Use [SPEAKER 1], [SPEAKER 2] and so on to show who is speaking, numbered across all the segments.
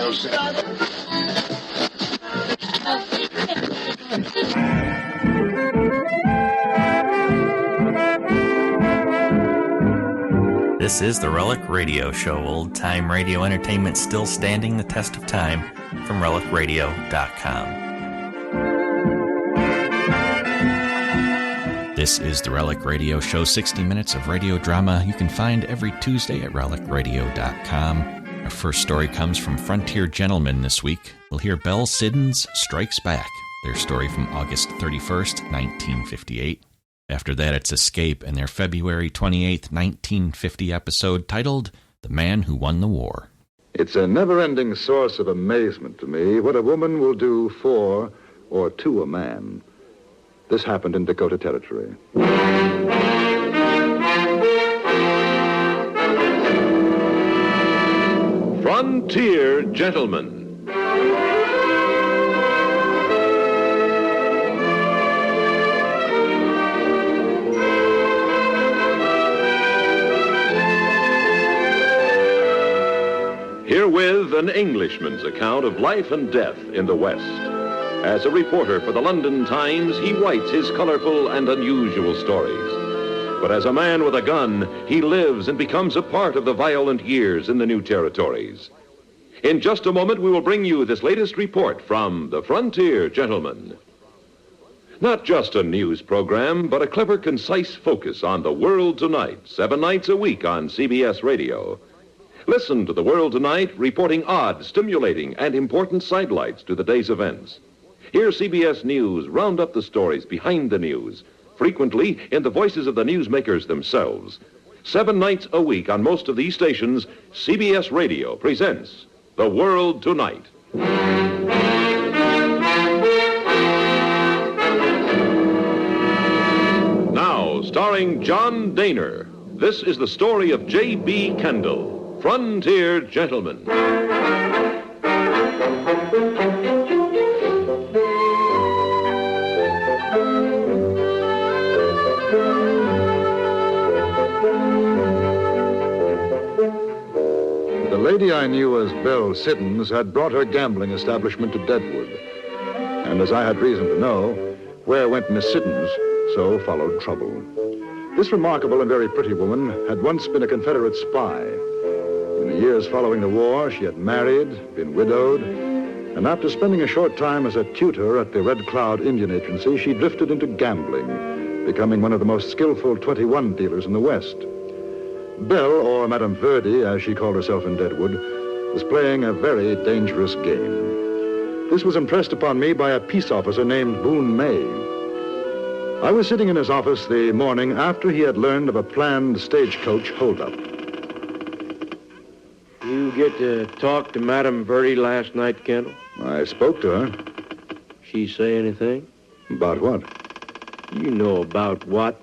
[SPEAKER 1] This is the Relic Radio Show, old-time radio entertainment still standing the test of time, from relicradio.com. This is the Relic Radio Show, 60 minutes of radio drama you can find every Tuesday at relicradio.com. Our first story comes from Frontier Gentlemen this week. We'll hear Belle Siddons Strikes Back, their story from August 31st, 1958. After that, it's Escape and their February 28th, 1950 episode titled The Man Who Won the War.
[SPEAKER 2] It's a never-ending source of amazement to me what a woman will do for or to a man. This happened in Dakota Territory.
[SPEAKER 3] Frontier Gentlemen. Herewith an Englishman's account of life and death in the West. As a reporter for the London Times, he writes his colorful and unusual stories. But as a man with a gun, he lives and becomes a part of the violent years in the new territories. In just a moment, we will bring you this latest report from the Frontier Gentlemen. Not just a news program, but a clever, concise focus on the world tonight, 7 nights a week on CBS Radio. Listen to The World Tonight, reporting odd, stimulating, and important sidelights to the day's events. Hear CBS News round up the stories behind the news, frequently in the voices of the newsmakers themselves. 7 nights a week on most of these stations, CBS Radio presents The World Tonight. Now, starring John Daner, this is the story of J.B. Kendall, Frontier Gentlemen.
[SPEAKER 2] The lady I knew as Belle Siddons had brought her gambling establishment to Deadwood. And as I had reason to know, where went Miss Siddons, so followed trouble. This remarkable and very pretty woman had once been a Confederate spy. In the years following the war, she had married, been widowed, and after spending a short time as a tutor at the Red Cloud Indian Agency, she drifted into gambling, becoming one of the most skillful 21 dealers in the West. Belle, or Madame Verdi, as she called herself in Deadwood, was playing a very dangerous game. This was impressed upon me by a peace officer named Boone May. I was sitting in his office the morning after he had learned of a planned stagecoach holdup.
[SPEAKER 4] You get to talk to Madame Verdi last night, Kendall?
[SPEAKER 2] I spoke to her.
[SPEAKER 4] She say anything?
[SPEAKER 2] About what?
[SPEAKER 4] You know about what.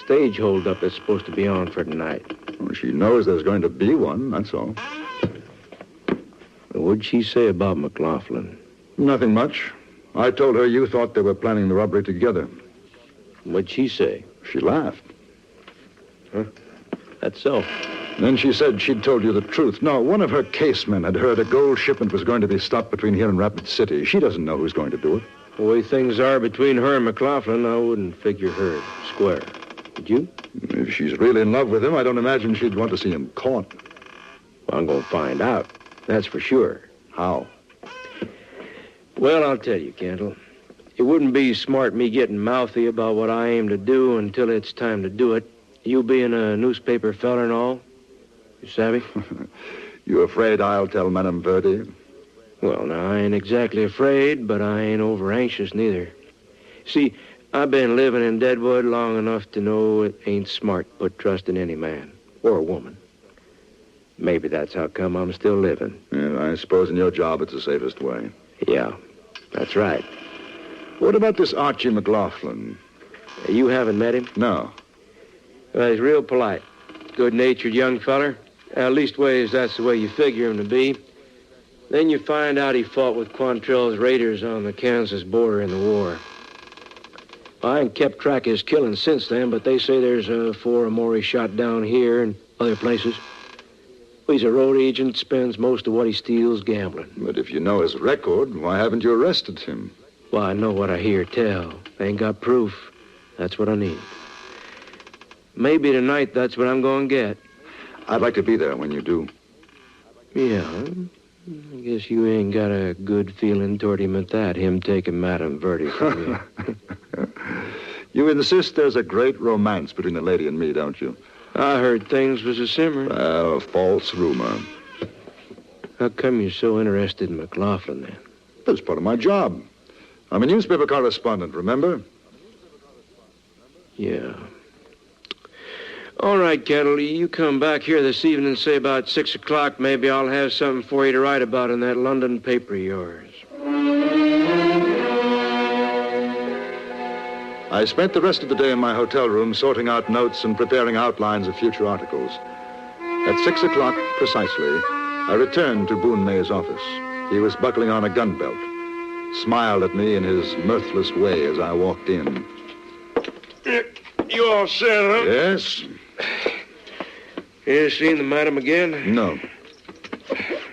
[SPEAKER 4] Stage holdup is supposed to be on for tonight.
[SPEAKER 2] Well, she knows there's going to be one, that's all.
[SPEAKER 4] What'd she say about McLaughlin?
[SPEAKER 2] Nothing much. I told her you thought they were planning the robbery together.
[SPEAKER 4] What'd she say?
[SPEAKER 2] She laughed.
[SPEAKER 4] Huh? That's so.
[SPEAKER 2] Then she said she'd told you the truth. No, one of her casemen had heard a gold shipment was going to be stopped between here and Rapid City. She doesn't know who's going to do it.
[SPEAKER 4] The way things are between her and McLaughlin, I wouldn't figure her square. Would you?
[SPEAKER 2] If she's really in love with him, I don't imagine she'd want to see him caught.
[SPEAKER 4] Well, I'm going to find out. That's for sure.
[SPEAKER 2] How?
[SPEAKER 4] Well, I'll tell you, Kendall. It wouldn't be smart me getting mouthy about what I aim to do until it's time to do it. You being a newspaper feller and all. You savvy?
[SPEAKER 2] You afraid I'll tell Madame Verdi?
[SPEAKER 4] Well, now, I ain't exactly afraid, but I ain't over anxious neither. See, I've been living in Deadwood long enough to know it ain't smart to put trust in any man or a woman. Maybe that's how come I'm still living.
[SPEAKER 2] Yeah, I suppose in your job it's the safest way.
[SPEAKER 4] Yeah, that's right.
[SPEAKER 2] What about this Archie McLaughlin?
[SPEAKER 4] You haven't met him?
[SPEAKER 2] No.
[SPEAKER 4] Well, he's real polite. Good-natured young feller. At leastways, that's the way you figure him to be. Then you find out he fought with Quantrell's raiders on the Kansas border in the war. I ain't kept track of his killing since then, but they say there's 4 or more he shot down here and other places. He's a road agent, spends most of what he steals gambling.
[SPEAKER 2] But if you know his record, why haven't you arrested him?
[SPEAKER 4] Well, I know what I hear tell. I ain't got proof. That's what I need. Maybe tonight that's what I'm going to get.
[SPEAKER 2] I'd like to be there when you do.
[SPEAKER 4] Yeah, I guess you ain't got a good feeling toward him at that, him taking Madame Verdi from you.
[SPEAKER 2] You insist there's a great romance between the lady and me, don't you?
[SPEAKER 4] I heard things was a simmering.
[SPEAKER 2] A false rumor.
[SPEAKER 4] How come you're so interested in McLaughlin, then?
[SPEAKER 2] That's part of my job. I'm a newspaper correspondent, remember?
[SPEAKER 4] Yeah. All right, Kettle, you come back here this evening, say about 6 o'clock. Maybe I'll have something for you to write about in that London paper of yours.
[SPEAKER 2] I spent the rest of the day in my hotel room sorting out notes and preparing outlines of future articles. At 6 o'clock precisely, I returned to Boone May's office. He was buckling on a gun belt, smiled at me in his mirthless way as I walked in.
[SPEAKER 4] You all set, huh?
[SPEAKER 2] Yes?
[SPEAKER 4] You seen the madam again?
[SPEAKER 2] No.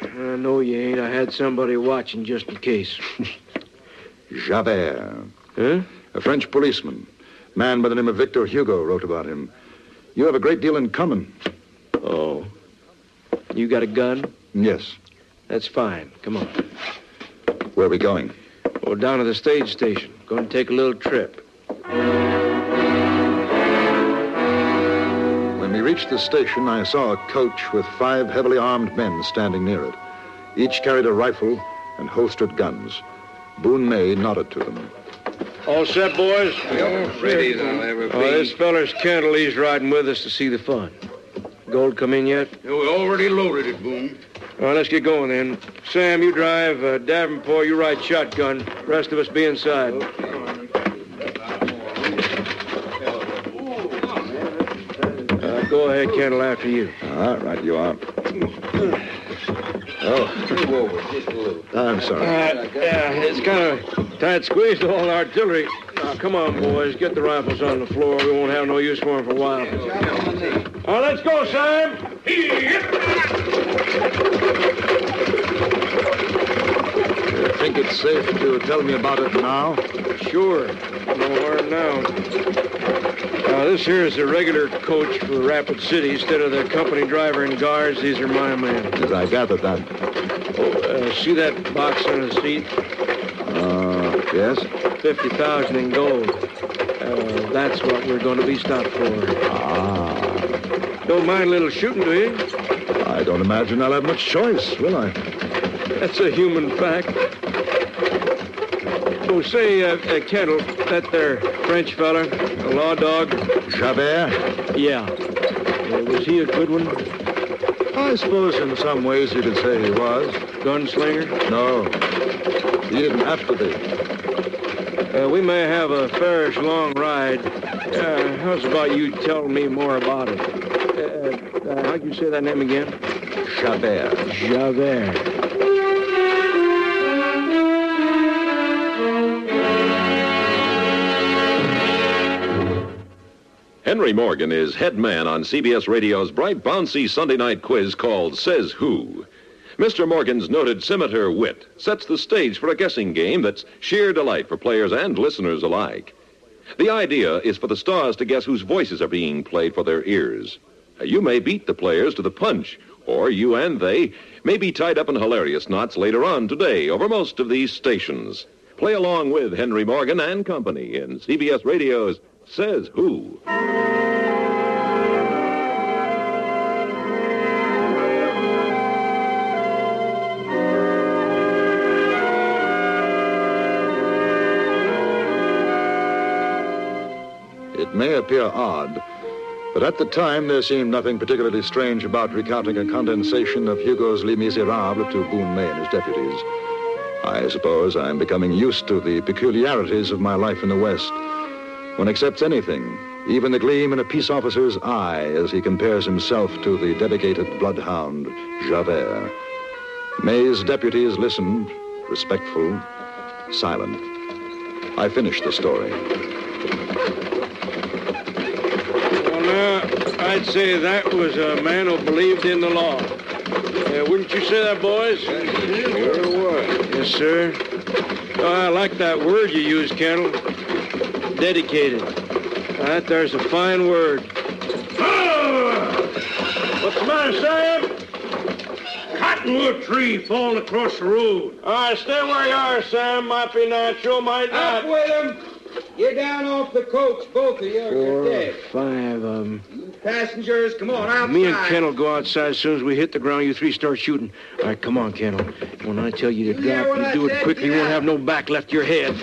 [SPEAKER 4] I know you ain't. I had somebody watching just in case.
[SPEAKER 2] Javert.
[SPEAKER 4] Huh?
[SPEAKER 2] A French policeman. Man by the name of Victor Hugo wrote about him. You have a great deal in common.
[SPEAKER 4] Oh. You got a gun?
[SPEAKER 2] Yes.
[SPEAKER 4] That's fine. Come on.
[SPEAKER 2] Where are we going?
[SPEAKER 4] Oh, down to the stage station. Going to take a little trip.
[SPEAKER 2] When we reached the station, I saw a coach with 5 heavily armed men standing near it. Each carried a rifle and holstered guns. Boone May nodded to them.
[SPEAKER 4] All set, boys?
[SPEAKER 5] Ready as I'll ever be.
[SPEAKER 4] Oh, this feller's Kendall. He's riding with us to see the fun. Gold come in yet?
[SPEAKER 5] Yeah, we already loaded it, Boone.
[SPEAKER 4] All right, let's get going then. Sam, you drive. Davenport, you ride shotgun. Rest of us be inside. Go ahead, Kendall, after you.
[SPEAKER 2] All right, you are. Oh.
[SPEAKER 5] Move over just a little.
[SPEAKER 2] I'm sorry.
[SPEAKER 4] Yeah, it's kind of tight squeezed, all the artillery. Now, come on, boys. Get the rifles on the floor. We won't have no use for them for a while. All right, let's go, Sam.
[SPEAKER 2] You think it's safe to tell me about it now?
[SPEAKER 4] Sure. No harm now. This here is a regular coach for Rapid City. Instead of the company driver and guards, these are my men.
[SPEAKER 2] As I gathered that.
[SPEAKER 4] See that box on the seat?
[SPEAKER 2] Yes?
[SPEAKER 4] 50,000 in gold. That's what we're going to be stopped for. Don't mind a little shooting, do you?
[SPEAKER 2] I don't imagine I'll have much choice, will I?
[SPEAKER 4] That's a human fact. Oh, say, Kendall, that there French fella, a law dog.
[SPEAKER 2] Javert?
[SPEAKER 4] Yeah. Was he a good one?
[SPEAKER 2] I suppose in some ways you could say he was.
[SPEAKER 4] Gunslinger?
[SPEAKER 2] No. He didn't have to be.
[SPEAKER 4] We may have a fairish long ride. How's about you telling me more about it? How'd you say that name again?
[SPEAKER 2] Javert.
[SPEAKER 4] Javert.
[SPEAKER 3] Henry Morgan is head man on CBS Radio's bright, bouncy Sunday night quiz called Says Who. Mr. Morgan's noted scimitar wit sets the stage for a guessing game that's sheer delight for players and listeners alike. The idea is for the stars to guess whose voices are being played for their ears. You may beat the players to the punch, or you and they may be tied up in hilarious knots later on today over most of these stations. Play along with Henry Morgan and company in CBS Radio's Says Who.
[SPEAKER 2] It may appear odd, but at the time there seemed nothing particularly strange about recounting a condensation of Hugo's Les Miserables to Boone May and his deputies. I suppose I'm becoming used to the peculiarities of my life in the West. One accepts anything, even the gleam in a peace officer's eye as he compares himself to the dedicated bloodhound, Javert. May's deputies listened, respectful, silent. I finished the story.
[SPEAKER 4] Well, now, I'd say that was a man who believed in the law. Wouldn't you say that, boys?
[SPEAKER 5] Sure was.
[SPEAKER 4] Yes, sir. Oh, I like that word you used, Kendall. Dedicated. That there's a fine word. What's the matter, Sam?
[SPEAKER 6] Cottonwood tree falling across the road.
[SPEAKER 4] All right, stay where you are, Sam. Might be natural, might not.
[SPEAKER 5] Up with them. Get down off the coach, both of you, or you're
[SPEAKER 4] 4,
[SPEAKER 5] dead.
[SPEAKER 4] 5 of them.
[SPEAKER 5] Passengers, come on, outside.
[SPEAKER 4] Me and Kendall go outside as soon as we hit the ground. You three start shooting. All right, come on, Kendall. When I tell you to
[SPEAKER 5] You hear
[SPEAKER 4] drop,
[SPEAKER 5] what
[SPEAKER 4] you
[SPEAKER 5] I
[SPEAKER 4] do it
[SPEAKER 5] said?
[SPEAKER 4] quickly. You
[SPEAKER 5] Get
[SPEAKER 4] won't
[SPEAKER 5] out.
[SPEAKER 4] have no back left to your head.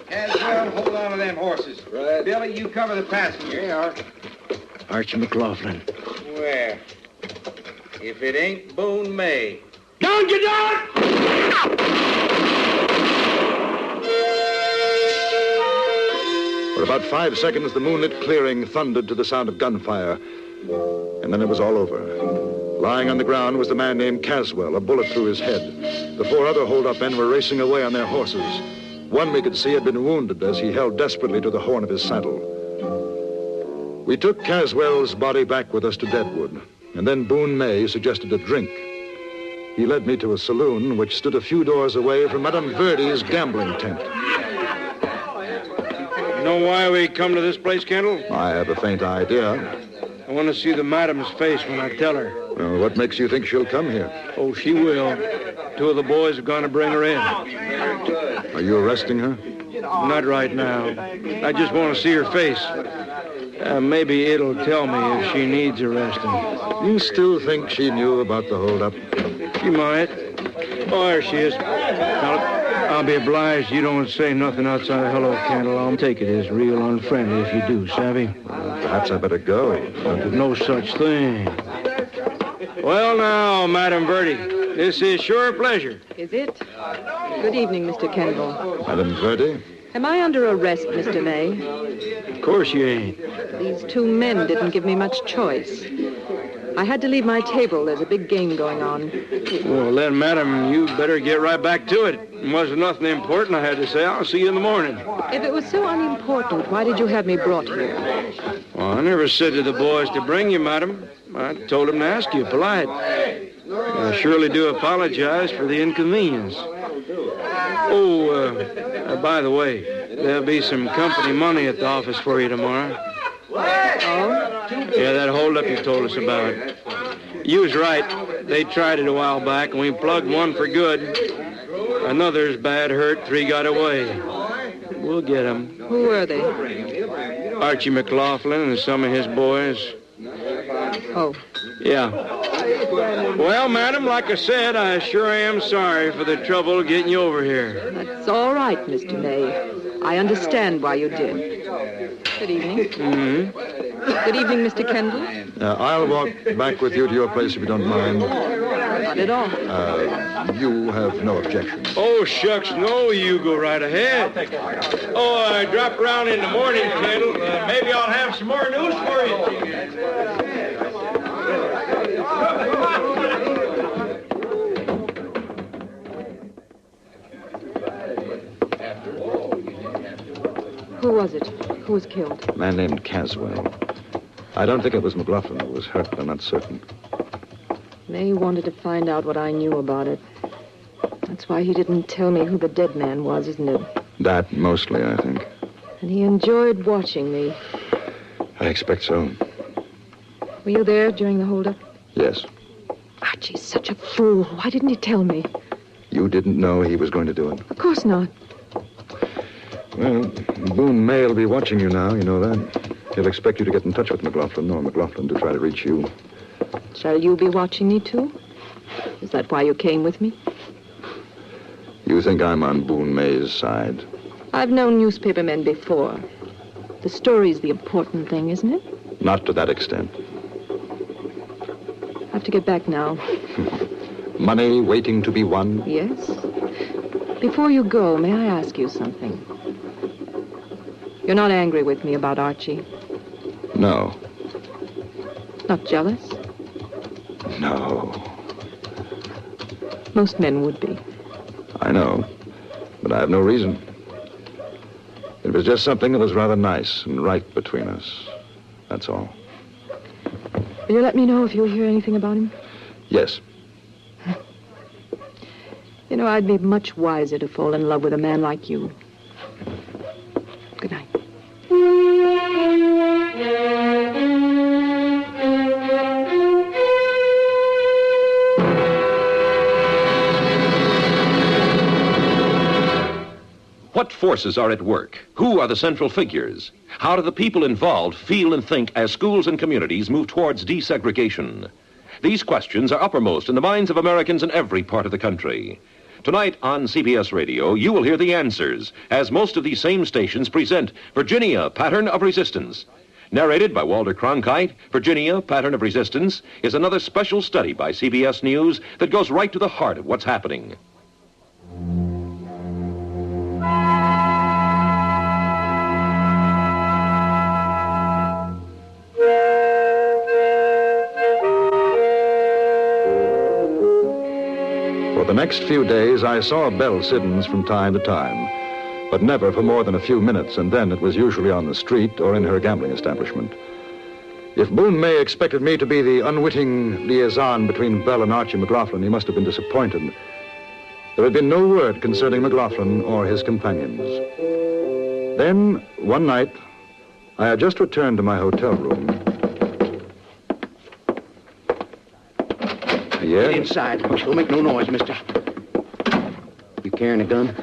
[SPEAKER 5] Caswell, hold on to them horses. Right. Billy, you cover the passenger. Yeah.
[SPEAKER 4] Archie McLaughlin.
[SPEAKER 5] Where? If it ain't Boone May.
[SPEAKER 4] Down, get down!
[SPEAKER 2] For about 5 seconds, the moonlit clearing thundered to the sound of gunfire. And then it was all over. Lying on the ground was the man named Caswell, a bullet through his head. The 4 other hold-up men were racing away on their horses. One we could see had been wounded as he held desperately to the horn of his saddle. We took Caswell's body back with us to Deadwood, and then Boone May suggested a drink. He led me to a saloon which stood a few doors away from Madame Verdi's gambling tent.
[SPEAKER 4] You know why we come to this place, Kendall?
[SPEAKER 2] I have a faint idea.
[SPEAKER 4] I want to see the madam's face when I tell her.
[SPEAKER 2] Well, what makes you think she'll come here?
[SPEAKER 4] Oh, she will. 2 of the boys are going to bring her in.
[SPEAKER 2] Are you arresting her?
[SPEAKER 4] Not right now. I just want to see her face. Maybe it'll tell me if she needs arresting.
[SPEAKER 2] You still think she knew about the holdup?
[SPEAKER 4] She might. Oh, there she is. I'll be obliged you don't say nothing outside hello, Kendall. I'll take it as real unfriendly if you do, savvy?
[SPEAKER 2] Perhaps I better go.
[SPEAKER 4] No such thing. Well, now, Madam Verdi, this is sure a pleasure.
[SPEAKER 7] Is it? Good evening, Mr. Kendall.
[SPEAKER 2] Madame Verdi?
[SPEAKER 7] Am I under arrest, Mr. May?
[SPEAKER 4] Of course you ain't.
[SPEAKER 7] These 2 men didn't give me much choice. I had to leave my table. There's a big game going on.
[SPEAKER 4] Well, then, madam, you better get right back to it. It wasn't nothing important I had to say. I'll see you in the morning.
[SPEAKER 7] If it was so unimportant, why did you have me brought here?
[SPEAKER 4] Well, I never said to the boys to bring you, madam. I told them to ask you, polite. I surely do apologize for the inconvenience. Oh, by the way, there'll be some company money at the office for you tomorrow.
[SPEAKER 7] Oh?
[SPEAKER 4] Yeah, that holdup you told us about. You was right. They tried it a while back, and we plugged one for good. Another's bad hurt. 3 got away. We'll get them.
[SPEAKER 7] Who were they?
[SPEAKER 4] Archie McLaughlin and some of his boys.
[SPEAKER 7] Oh.
[SPEAKER 4] Yeah. Well, madam, like I said, I sure am sorry for the trouble getting you over here.
[SPEAKER 7] That's all right, Mr. May. I understand why you did. Good evening.
[SPEAKER 4] Mm-hmm.
[SPEAKER 7] Good evening, Mr. Kendall.
[SPEAKER 2] I'll walk back with you to your place if you don't mind.
[SPEAKER 7] Not at all.
[SPEAKER 2] You have no objection.
[SPEAKER 4] Oh, shucks, no, you go right ahead. Oh, drop around in the morning, Kendall. Maybe I'll have some more news for you.
[SPEAKER 7] Who was it? Who was killed?
[SPEAKER 2] A man named Caswell. I don't think it was McLaughlin who was hurt, but I'm not certain.
[SPEAKER 7] May wanted to find out what I knew about it. That's why he didn't tell me who the dead man was, isn't it?
[SPEAKER 2] That mostly, I think.
[SPEAKER 7] And he enjoyed watching me.
[SPEAKER 2] I expect so.
[SPEAKER 7] Were you there during the holdup?
[SPEAKER 2] Yes.
[SPEAKER 7] Archie's such a fool. Why didn't he tell me?
[SPEAKER 2] You didn't know he was going to do it?
[SPEAKER 7] Of course not.
[SPEAKER 2] Well, Boone May will be watching you now, you know that. He'll expect you to get in touch with McLaughlin, or McLaughlin to try to reach you.
[SPEAKER 7] Shall you be watching me, too? Is that why you came with me?
[SPEAKER 2] You think I'm on Boone May's side?
[SPEAKER 7] I've known newspaper men before. The story's the important thing, isn't it?
[SPEAKER 2] Not to that extent.
[SPEAKER 7] I have to get back now.
[SPEAKER 2] Money waiting to be won?
[SPEAKER 7] Yes? Before you go, may I ask you something? You're not angry with me about Archie?
[SPEAKER 2] No.
[SPEAKER 7] Not jealous?
[SPEAKER 2] No.
[SPEAKER 7] Most men would be.
[SPEAKER 2] I know, but I have no reason. It was just something that was rather nice and right between us. That's all.
[SPEAKER 7] Will you let me know if you hear anything about him?
[SPEAKER 2] Yes.
[SPEAKER 7] You know, I'd be much wiser to fall in love with a man like you. Good night.
[SPEAKER 3] What forces are at work? Who are the central figures? How do the people involved feel and think as schools and communities move towards desegregation? These questions are uppermost in the minds of Americans in every part of the country. Tonight on CBS Radio, you will hear the answers, as most of these same stations present Virginia, Pattern of Resistance. Narrated by Walter Cronkite, Virginia, Pattern of Resistance is another special study by CBS News that goes right to the heart of what's happening.
[SPEAKER 2] For the next few days, I saw Belle Siddons from time to time, but never for more than a few minutes, and then it was usually on the street or in her gambling establishment. If Boone May expected me to be the unwitting liaison between Belle and Archie McLaughlin, he must have been disappointed. There had been no word concerning McLaughlin or his companions. Then, one night, I had just returned to my hotel room. Yeah?
[SPEAKER 5] Get inside. Don't make no noise, mister. You carrying a gun?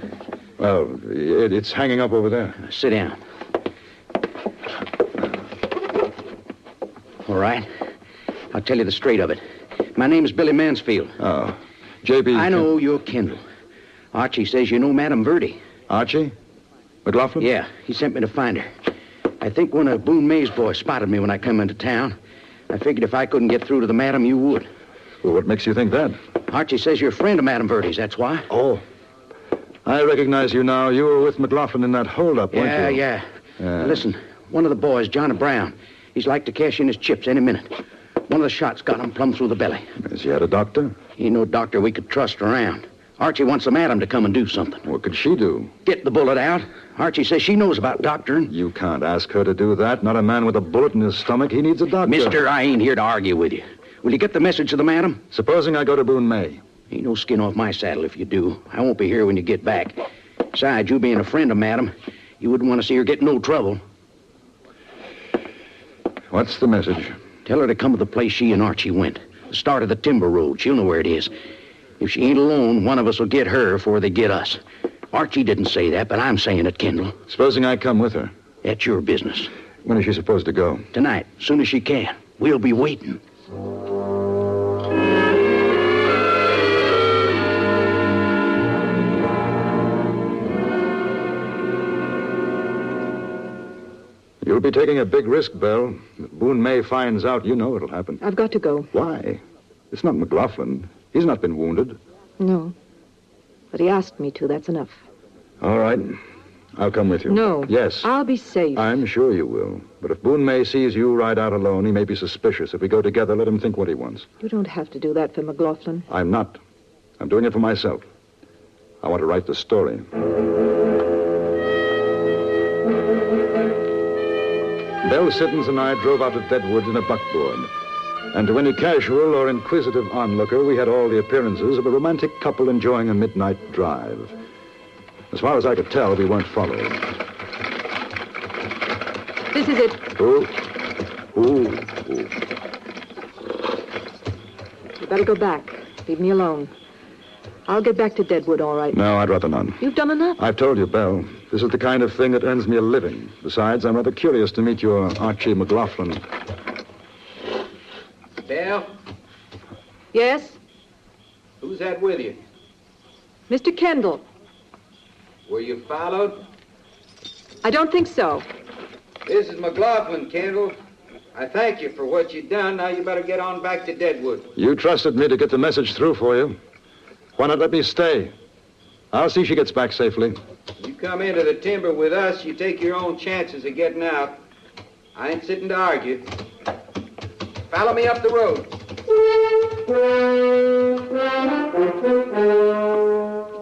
[SPEAKER 2] Well, it's hanging up over there.
[SPEAKER 5] Sit down. All right. I'll tell you the straight of it. My name's Billy Mansfield.
[SPEAKER 2] Oh, J.B.
[SPEAKER 5] I know you're Kendall. Archie says you know Madame Verdi.
[SPEAKER 2] Archie? McLaughlin?
[SPEAKER 5] Yeah, he sent me to find her. I think one of Boone May's boys spotted me when I come into town. I figured if I couldn't get through to the madam, you would.
[SPEAKER 2] Well, what makes you think that?
[SPEAKER 5] Archie says you're a friend of Madame Verdi's, that's why.
[SPEAKER 2] Oh. I recognize you now. You were with McLaughlin in that holdup, weren't you?
[SPEAKER 5] Yeah. Listen, one of the boys, Johnny Brown, he's like to cash in his chips any minute. One of the shots got him plumb through the belly.
[SPEAKER 2] Has he had a doctor?
[SPEAKER 5] He ain't no doctor we could trust around. Archie wants the madam to come and do something.
[SPEAKER 2] What could she do?
[SPEAKER 5] Get the bullet out. Archie says she knows about doctoring.
[SPEAKER 2] You can't ask her to do that. Not a man with a bullet in his stomach. He needs a doctor.
[SPEAKER 5] Mister, I ain't here to argue with you. Will you get the message to the madam?
[SPEAKER 2] Supposing I go to Boone May.
[SPEAKER 5] Ain't no skin off my saddle if you do. I won't be here when you get back. Besides, you being a friend of madam, you wouldn't want to see her get in no trouble.
[SPEAKER 2] What's the message?
[SPEAKER 5] Tell her to come to the place she and Archie went. The start of the timber road. She'll know where it is. If she ain't alone, one of us will get her before they get us. Archie didn't say that, but I'm saying it, Kendall.
[SPEAKER 2] Supposing I come with her.
[SPEAKER 5] That's your business.
[SPEAKER 2] When is she supposed to go?
[SPEAKER 5] Tonight, as soon as she can. We'll be waiting.
[SPEAKER 2] You'll be taking a big risk, Belle. If Boone May finds out, you know it'll happen.
[SPEAKER 7] I've got to go.
[SPEAKER 2] Why? It's not McLaughlin. He's not been wounded.
[SPEAKER 7] No. But he asked me to. That's enough.
[SPEAKER 2] All right. I'll come with you.
[SPEAKER 7] No.
[SPEAKER 2] Yes.
[SPEAKER 7] I'll be safe.
[SPEAKER 2] I'm sure you will. But if Boone May sees you ride out alone, he may be suspicious. If we go together, let him think what he wants.
[SPEAKER 7] You don't have to do that for McLaughlin.
[SPEAKER 2] I'm not. I'm doing it for myself. I want to write the story. Belle Siddons and I drove out to Deadwood in a buckboard. And to any casual or inquisitive onlooker, we had all the appearances of a romantic couple enjoying a midnight drive. As far as I could tell, we weren't followed.
[SPEAKER 7] This is it.
[SPEAKER 2] Ooh.
[SPEAKER 7] You better go back. Leave me alone. I'll get back to Deadwood, all right.
[SPEAKER 2] No, I'd rather none.
[SPEAKER 7] You've done enough.
[SPEAKER 2] I've told you, Belle. This is the kind of thing that earns me a living. Besides, I'm rather curious to meet your Archie McLaughlin.
[SPEAKER 5] Belle?
[SPEAKER 7] Yes?
[SPEAKER 5] Who's that with you?
[SPEAKER 7] Mr. Kendall.
[SPEAKER 5] Were you followed?
[SPEAKER 7] I don't think so.
[SPEAKER 5] This is McLaughlin, Kendall. I thank you for what you've done. Now you better get on back to Deadwood.
[SPEAKER 2] You trusted me to get the message through for you. Why not let me stay? I'll see she gets back safely.
[SPEAKER 5] You come into the timber with us, you take your own chances of getting out. I ain't sitting to argue. Follow me up the road.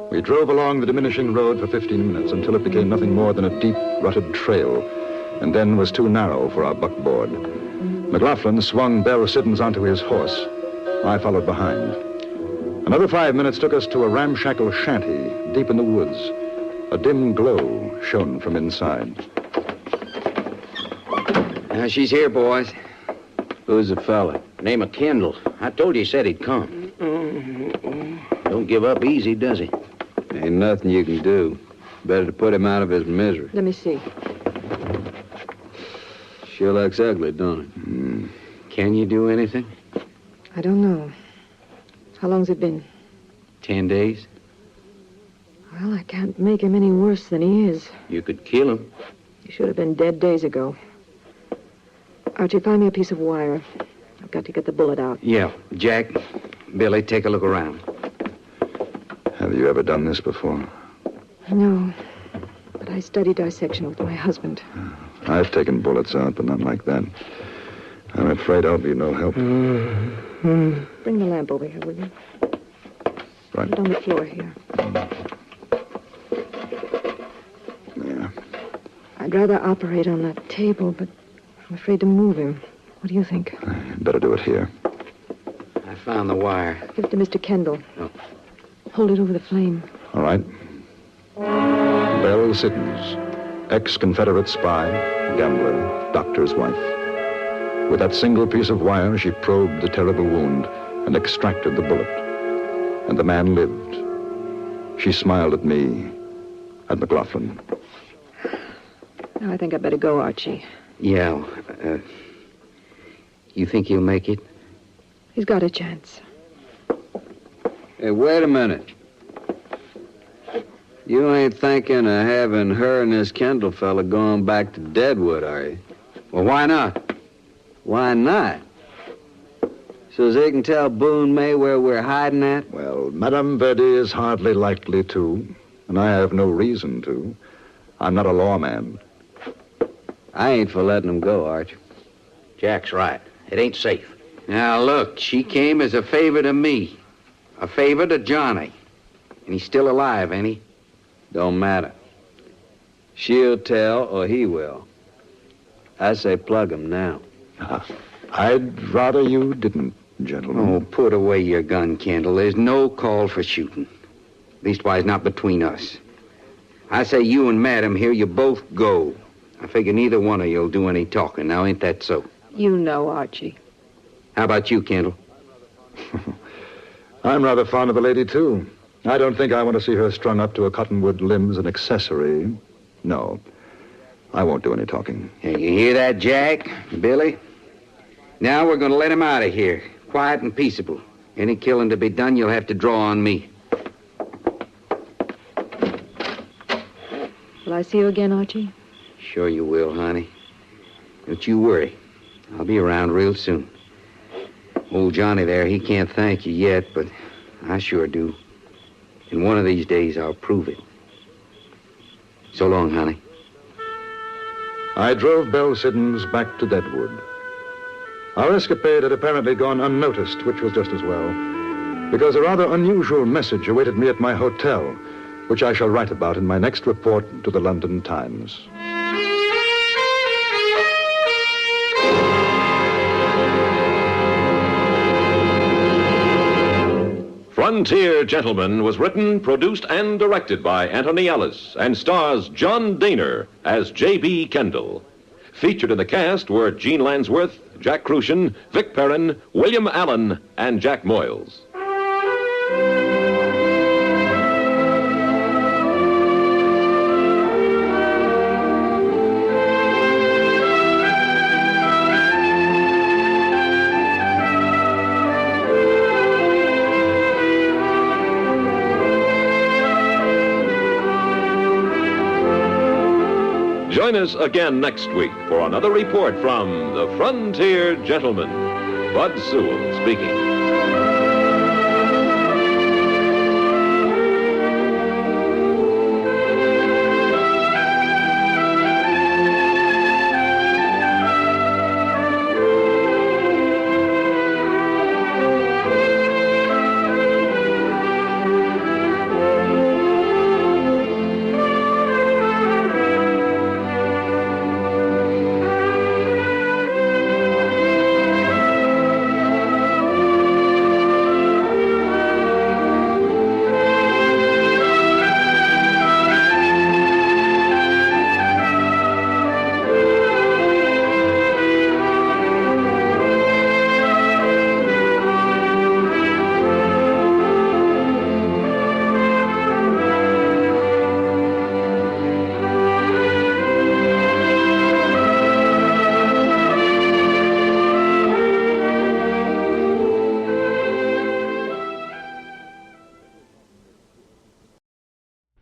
[SPEAKER 2] We drove along the diminishing road for 15 minutes until it became nothing more than a deep, rutted trail, and then was too narrow for our buckboard. McLaughlin swung Belle Siddons onto his horse. I followed behind. Another 5 minutes took us to a ramshackle shanty deep in the woods. A dim glow shone from inside.
[SPEAKER 5] She's here, boys.
[SPEAKER 6] Who's the fella?
[SPEAKER 5] Name of Kendall. I told you he said he'd come. Don't give up easy, does he?
[SPEAKER 6] Ain't nothing you can do. Better to put him out of his misery.
[SPEAKER 7] Let me see.
[SPEAKER 6] Sure looks ugly, don't it?
[SPEAKER 5] Can you do anything?
[SPEAKER 7] I don't know. How long's it been?
[SPEAKER 5] 10 days?
[SPEAKER 7] Well, I can't make him any worse than he is.
[SPEAKER 5] You could kill him.
[SPEAKER 7] He should have been dead days ago. Archie, find me a piece of wire. I've got to get the bullet out.
[SPEAKER 5] Yeah. Jack, Billy, take a look around.
[SPEAKER 2] Have you ever done this before?
[SPEAKER 7] No, but I studied dissection with my husband.
[SPEAKER 2] I've taken bullets out, but not like that. I'm afraid I'll be no help.
[SPEAKER 7] Bring the lamp over here, will you?
[SPEAKER 2] Right.
[SPEAKER 7] Put it on the floor here.
[SPEAKER 2] There.
[SPEAKER 7] I'd rather operate on that table, but I'm afraid to move him. What do you think?
[SPEAKER 2] Better do it here.
[SPEAKER 5] I found the wire.
[SPEAKER 7] Give it to Mr. Kendall.
[SPEAKER 5] Oh.
[SPEAKER 7] Hold it over the flame.
[SPEAKER 2] All right. Belle Siddons, ex-Confederate spy, gambler, doctor's wife. With that single piece of wire, she probed the terrible wound and extracted the bullet. And the man lived. She smiled at me, at McLaughlin.
[SPEAKER 7] Now I think I'd better go, Archie.
[SPEAKER 5] Yeah. You think he'll make it?
[SPEAKER 7] He's got a chance.
[SPEAKER 6] Hey, wait a minute. You ain't thinking of having her and this Kendall fella going back to Deadwood, are you?
[SPEAKER 5] Well, why not?
[SPEAKER 6] Why not? So they can tell Boone May where we're hiding at?
[SPEAKER 2] Well, Madame Verdi is hardly likely to, and I have no reason to. I'm not a lawman.
[SPEAKER 6] I ain't for letting him go, Arch.
[SPEAKER 5] Jack's right. It ain't safe. Now, look, she came as a favor to me. A favor to Johnny. And he's still alive, ain't he?
[SPEAKER 6] Don't matter. She'll tell or he will. I say plug him now.
[SPEAKER 2] I'd rather you didn't, gentlemen.
[SPEAKER 5] Oh, put away your gun, Kendall. There's no call for shooting. Leastwise, not between us. I say you and Madam here, you both go. I figure neither one of you'll do any talking. Now, ain't that so?
[SPEAKER 7] You know, Archie.
[SPEAKER 5] How about you, Kendall?
[SPEAKER 2] I'm rather fond of the lady, too. I don't think I want to see her strung up to a cottonwood limb as an accessory. No, I won't do any talking.
[SPEAKER 5] Hey, you hear that, Jack? Billy? Now we're going to let him out of here. Quiet and peaceable. Any killing to be done, you'll have to draw on me.
[SPEAKER 7] Will I see you again, Archie?
[SPEAKER 5] Sure you will, honey. Don't you worry. I'll be around real soon. Old Johnny there, he can't thank you yet, but I sure do. And one of these days, I'll prove it. So long, honey.
[SPEAKER 2] I drove Belle Siddons back to Deadwood. Our escapade had apparently gone unnoticed, which was just as well, because a rather unusual message awaited me at my hotel, which I shall write about in my next report to the London Times.
[SPEAKER 3] Frontier Gentleman was written, produced, and directed by Anthony Ellis and stars John Daner as J.B. Kendall. Featured in the cast were Gene Lansworth, Jack Crucian, Vic Perrin, William Allen, and Jack Moyles. Join us again next week for another report from the Frontier Gentleman. Bud Sewell speaking.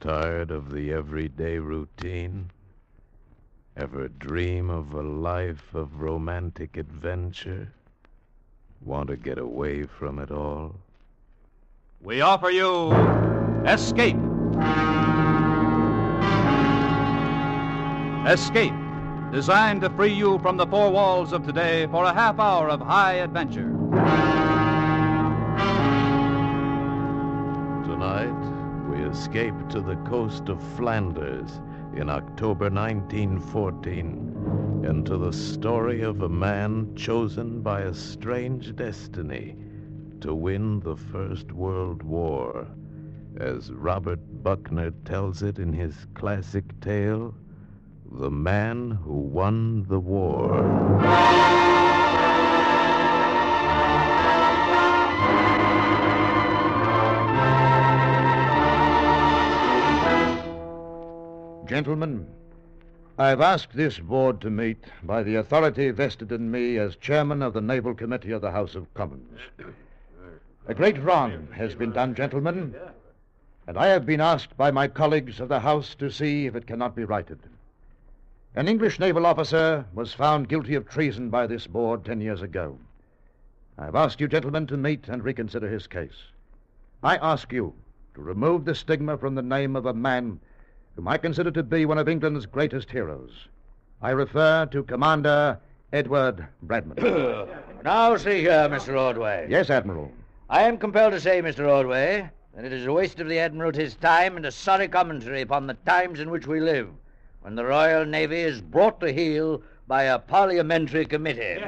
[SPEAKER 8] Tired of the everyday routine? Ever dream of a life of romantic adventure? Want to get away from it all?
[SPEAKER 9] We offer you Escape. Escape, designed to free you from the four walls of today for a half hour of high adventure.
[SPEAKER 8] Tonight, we escape to the coast of Flanders in October 1914, and to the story of a man chosen by a strange destiny to win the First World War, as Robert Buckner tells it in his classic tale, The Man Who Won the War.
[SPEAKER 2] Gentlemen, I've asked this board to meet by the authority vested in me as chairman of the Naval Committee of the House of Commons. A great wrong has been done, gentlemen, and I have been asked by my colleagues of the House to see if it cannot be righted. An English naval officer was found guilty of treason by this board 10 years ago. I've asked you gentlemen to meet and reconsider his case. I ask you to remove the stigma from the name of a man whom I consider to be one of England's greatest heroes. I refer to Commander Edward Bradman.
[SPEAKER 10] Now, see here, Mr. Ordway.
[SPEAKER 2] Yes, Admiral.
[SPEAKER 10] I am compelled to say, Mr. Ordway, that it is a waste of the Admiralty's time and a sorry commentary upon the times in which we live, when the Royal Navy is brought to heel by a parliamentary committee.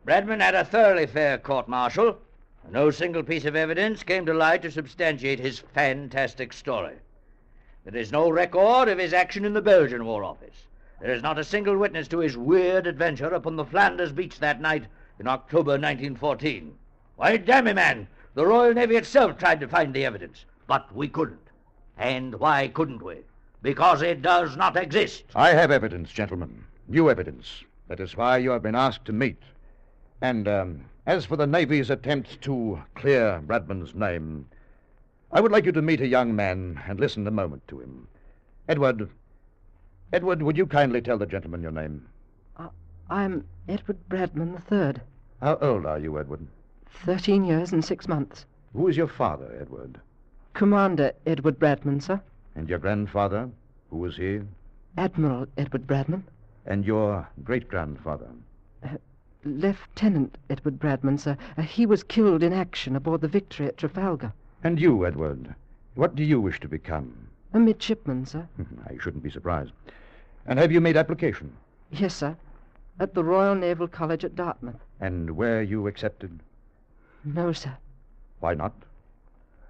[SPEAKER 10] Bradman had a thoroughly fair court-martial, and no single piece of evidence came to light to substantiate his fantastic story. There is no record of his action in the Belgian War Office. There is not a single witness to his weird adventure upon the Flanders beach that night in October 1914. Why, damn it, man, the Royal Navy itself tried to find the evidence, but we couldn't. And why couldn't we? Because it does not exist.
[SPEAKER 2] I have evidence, gentlemen. New evidence. That is why you have been asked to meet. And as for the Navy's attempt to clear Bradman's name, I would like you to meet a young man and listen a moment to him. Edward, would you kindly tell the gentleman your name?
[SPEAKER 11] I'm Edward Bradman III.
[SPEAKER 2] How old are you, Edward?
[SPEAKER 11] 13 years and 6 months.
[SPEAKER 2] Who is your father, Edward?
[SPEAKER 11] Commander Edward Bradman, sir.
[SPEAKER 2] And your grandfather? Who was he?
[SPEAKER 11] Admiral Edward Bradman.
[SPEAKER 2] And your great-grandfather?
[SPEAKER 11] Lieutenant Edward Bradman, sir. He was killed in action aboard the Victory at Trafalgar.
[SPEAKER 2] And you, Edward, what do you wish to become?
[SPEAKER 11] A midshipman, sir.
[SPEAKER 2] I shouldn't be surprised. And have you made application?
[SPEAKER 11] Yes, sir. At the Royal Naval College at Dartmouth.
[SPEAKER 2] And were you accepted?
[SPEAKER 11] No, sir.
[SPEAKER 2] Why not?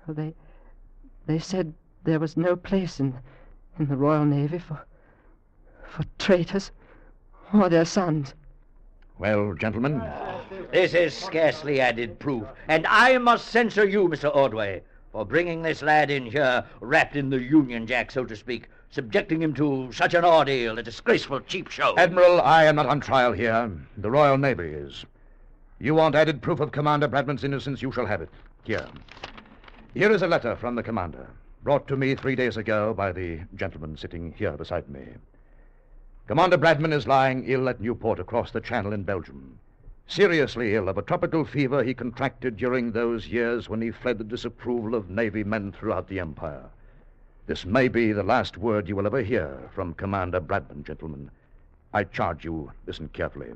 [SPEAKER 11] Well, they said there was no place in the Royal Navy for traitors or their sons.
[SPEAKER 2] Well, gentlemen...
[SPEAKER 10] This is scarcely added proof, and I must censure you, Mr. Ordway, for bringing this lad in here, wrapped in the Union Jack, so to speak, subjecting him to such an ordeal, a disgraceful cheap show.
[SPEAKER 2] Admiral, I am not on trial here. The Royal Navy is. You want added proof of Commander Bradman's innocence, you shall have it. Here. Here is a letter from the commander, brought to me 3 days ago by the gentleman sitting here beside me. Commander Bradman is lying ill at Newport across the Channel in Belgium. Seriously ill of a tropical fever he contracted during those years when he fled the disapproval of Navy men throughout the Empire. This may be the last word you will ever hear from Commander Bradman, gentlemen. I charge you, listen carefully.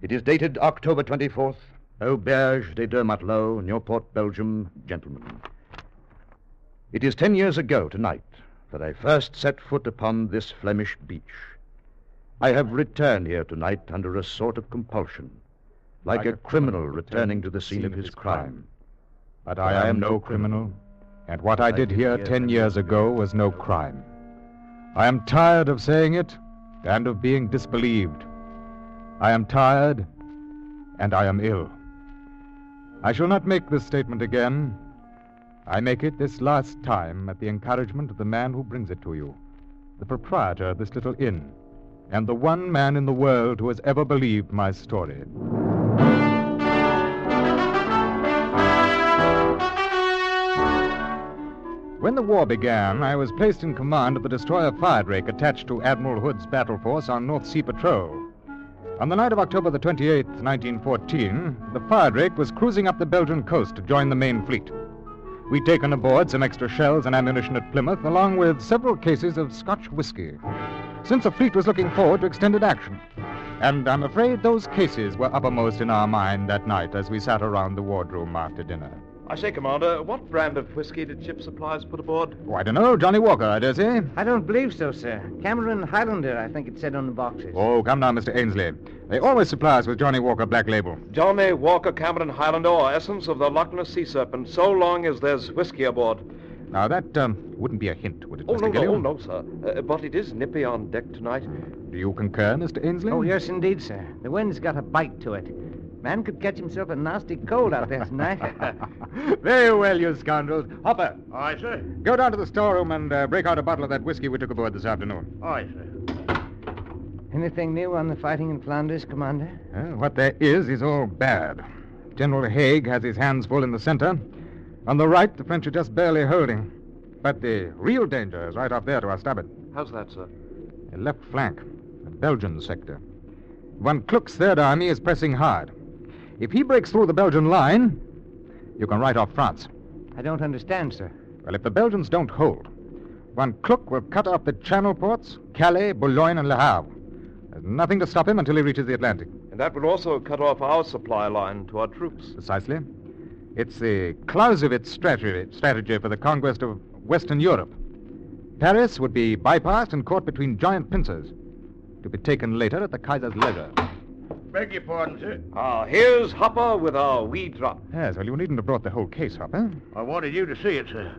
[SPEAKER 2] It is dated October 24th, Auberge des Deux Matelots, Newport, Belgium, gentlemen. It is 10 years ago tonight that I first set foot upon this Flemish beach. I have returned here tonight under a sort of compulsion, like a criminal returning to the scene of his crime.
[SPEAKER 12] But I am no criminal, and what I did here 10 years ago was no crime. I am tired of saying it and of being disbelieved. I am tired, and I am ill. I shall not make this statement again. I make it this last time at the encouragement of the man who brings it to you, the proprietor of this little inn, and the one man in the world who has ever believed my story. When the war began, I was placed in command of the destroyer Fire Drake attached to Admiral Hood's battle force on North Sea Patrol. On the night of October the 28th, 1914, the Fire Drake was cruising up the Belgian coast to join the main fleet. We'd taken aboard some extra shells and ammunition at Plymouth, along with several cases of Scotch whiskey, since the fleet was looking forward to extended action. And I'm afraid those cases were uppermost in our mind that night as we sat around the wardroom after dinner.
[SPEAKER 13] I say, Commander, what brand of whiskey did ship supplies put aboard?
[SPEAKER 12] Oh, I don't know. Johnny Walker, I dare say.
[SPEAKER 10] I don't believe so, sir. Cameron Highlander, I think it said on the boxes.
[SPEAKER 12] Oh, come now, Mr. Ainsley. They always supply us with Johnny Walker Black Label.
[SPEAKER 13] Johnny Walker Cameron Highlander, or essence of the Loch Ness Sea Serpent, so long as there's whiskey aboard.
[SPEAKER 12] Now, that wouldn't be a hint, would it,
[SPEAKER 13] Oh,
[SPEAKER 12] Mr.
[SPEAKER 13] no,
[SPEAKER 12] Gilliam?
[SPEAKER 13] no, sir. But it is nippy on deck tonight.
[SPEAKER 12] Do you concur, Mr. Ainsley?
[SPEAKER 10] Oh, yes, indeed, sir. The wind's got a bite to it. Man could catch himself a nasty cold out there tonight.
[SPEAKER 12] Very well, you scoundrels. Hopper.
[SPEAKER 14] Aye, sir.
[SPEAKER 12] Go down to the storeroom and break out a bottle of that whiskey we took aboard this afternoon.
[SPEAKER 14] Aye, sir.
[SPEAKER 10] Anything new on the fighting in Flanders, Commander?
[SPEAKER 12] What there is all bad. General Haig has his hands full in the center. On the right, the French are just barely holding. But the real danger is right up there to our starboard.
[SPEAKER 13] How's that, sir?
[SPEAKER 12] The left flank, the Belgian sector. Von Kluck's Third Army is pressing hard. If he breaks through the Belgian line, you can write off France.
[SPEAKER 10] I don't understand, sir.
[SPEAKER 12] Well, if the Belgians don't hold, Von Kluck will cut off the Channel ports, Calais, Boulogne, and Le Havre. There's nothing to stop him until he reaches the Atlantic.
[SPEAKER 13] And that would also cut off our supply line to our troops.
[SPEAKER 12] Precisely. It's the Clausewitz strategy for the conquest of Western Europe. Paris would be bypassed and caught between giant pincers, to be taken later at the Kaiser's leisure.
[SPEAKER 14] Beg your pardon, sir.
[SPEAKER 13] Here's Hopper with our wee drop.
[SPEAKER 12] Yes, well, you needn't have brought the whole case, Hopper.
[SPEAKER 14] I wanted you to see it, sir.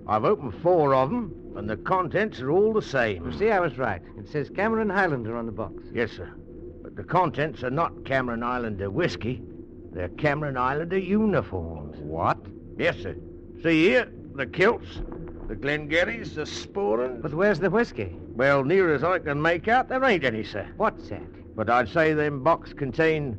[SPEAKER 14] I've opened 4 of them, and the contents are all the same.
[SPEAKER 10] You see, I was right. It says Cameron Highlander on the box.
[SPEAKER 14] Yes, sir. But the contents are not Cameron Islander whiskey. They're Cameron Islander uniforms.
[SPEAKER 12] What?
[SPEAKER 14] Yes, sir. See here, the kilts, the Glengarrys, the sporrans.
[SPEAKER 10] But where's the whiskey?
[SPEAKER 14] Well, near as I can make out, there ain't any, sir.
[SPEAKER 10] What's that?
[SPEAKER 14] But I'd say them boxes contain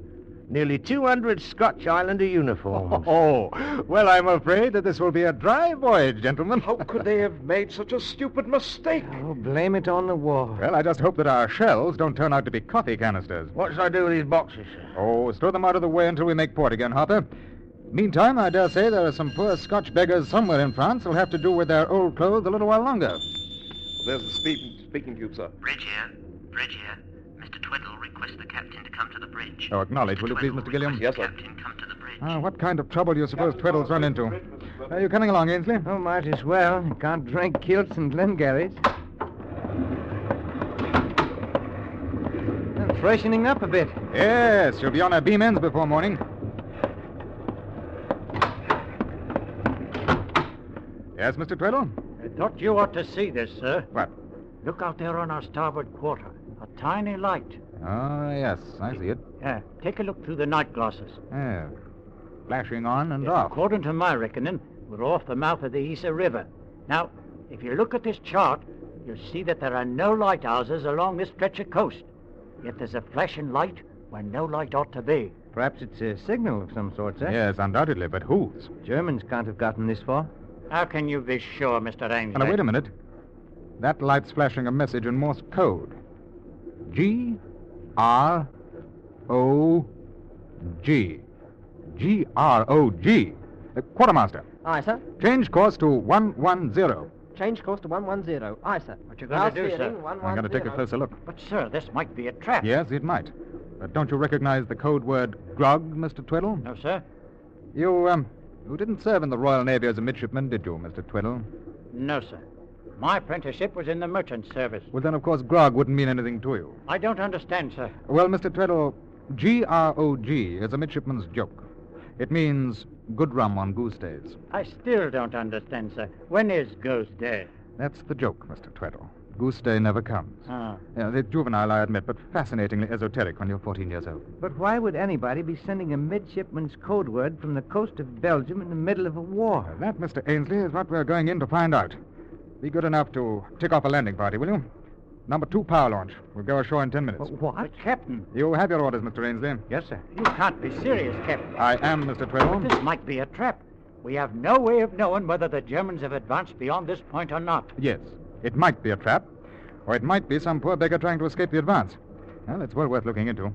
[SPEAKER 14] nearly 200 Scotch Islander uniforms.
[SPEAKER 12] Oh, well, I'm afraid that this will be a dry voyage, gentlemen.
[SPEAKER 13] How could they have made such a stupid mistake?
[SPEAKER 10] Oh, blame it on the war.
[SPEAKER 12] Well, I just hope that our shells don't turn out to be coffee canisters.
[SPEAKER 14] What should I do with these boxes, sir?
[SPEAKER 12] Oh, throw them out of the way until we make port again, Hopper. Meantime, I dare say there are some poor Scotch beggars somewhere in France who'll have to do with their old clothes a little while longer.
[SPEAKER 13] There's the speaking tube, sir.
[SPEAKER 15] Bridge here. Mr. Twiddle requests the captain to come to the bridge.
[SPEAKER 12] Oh, acknowledge, will you please, Mr. Gilliam?
[SPEAKER 13] Yes, sir.
[SPEAKER 15] Captain, come to the bridge.
[SPEAKER 12] What kind of trouble do you suppose Tweddle's run into? Are you coming along, Ainsley?
[SPEAKER 10] Oh, might as well. You can't drink kilts and Glengarrys. Freshening up a bit.
[SPEAKER 12] Yes, she'll be on her beam ends before morning. Yes, Mr. Tweddle?
[SPEAKER 16] I thought you ought to see this, sir.
[SPEAKER 12] What?
[SPEAKER 16] Look out there on our starboard quarter. A tiny light.
[SPEAKER 12] Oh, yes, I see it.
[SPEAKER 16] Yeah, take a look through the night glasses.
[SPEAKER 12] Yeah, flashing on and off.
[SPEAKER 16] According to my reckoning, we're off the mouth of the Isa River. Now, if you look at this chart, you'll see that there are no lighthouses along this stretch of coast. Yet there's a flashing light where no light ought to be.
[SPEAKER 10] Perhaps it's a signal of some sort, sir.
[SPEAKER 12] Yes, undoubtedly, but whose?
[SPEAKER 10] Germans can't have gotten this far.
[SPEAKER 16] How can you be sure, Mr. Ainsley?
[SPEAKER 12] Now, wait a minute. That light's flashing a message in Morse code. G-R-O-G. G-R-O-G. Quartermaster.
[SPEAKER 17] Aye, sir.
[SPEAKER 12] Change course to 110.
[SPEAKER 17] Change course to 110. Aye, sir.
[SPEAKER 16] What you going to do, sir?
[SPEAKER 12] I'm going to take a closer look.
[SPEAKER 16] But, sir, this might be a trap.
[SPEAKER 12] Yes, it might. But don't you recognize the code word grog, Mr. Tweddle?
[SPEAKER 16] No, sir.
[SPEAKER 12] You didn't serve in the Royal Navy as a midshipman, did you, Mr. Tweddle?
[SPEAKER 16] No, sir. My apprenticeship was in the merchant service.
[SPEAKER 12] Well, then, of course, grog wouldn't mean anything to you.
[SPEAKER 16] I don't understand, sir.
[SPEAKER 12] Well, Mr. Tweddle, G-R-O-G is a midshipman's joke. It means good rum on goose days.
[SPEAKER 16] I still don't understand, sir. When is Goose Day?
[SPEAKER 12] That's the joke, Mr. Tweddle. Goose Day never comes.
[SPEAKER 16] Ah.
[SPEAKER 12] It's juvenile, I admit, but fascinatingly esoteric when you're 14 years old.
[SPEAKER 10] But why would anybody be sending a midshipman's code word from the coast of Belgium in the middle of a war?
[SPEAKER 12] That, Mr. Ainsley, is what we're going in to find out. Be good enough to tick off a landing party, will you? Number 2 power launch. We'll go ashore in 10 minutes.
[SPEAKER 10] What?
[SPEAKER 16] But, Captain.
[SPEAKER 12] You have your orders, Mr. Ainsley.
[SPEAKER 10] Yes, sir.
[SPEAKER 16] You can't be serious, Captain.
[SPEAKER 12] I am, Mr. Tweddle.
[SPEAKER 16] This might be a trap. We have no way of knowing whether the Germans have advanced beyond this point or not.
[SPEAKER 12] Yes, it might be a trap, or it might be some poor beggar trying to escape the advance. Well, it's well worth looking into.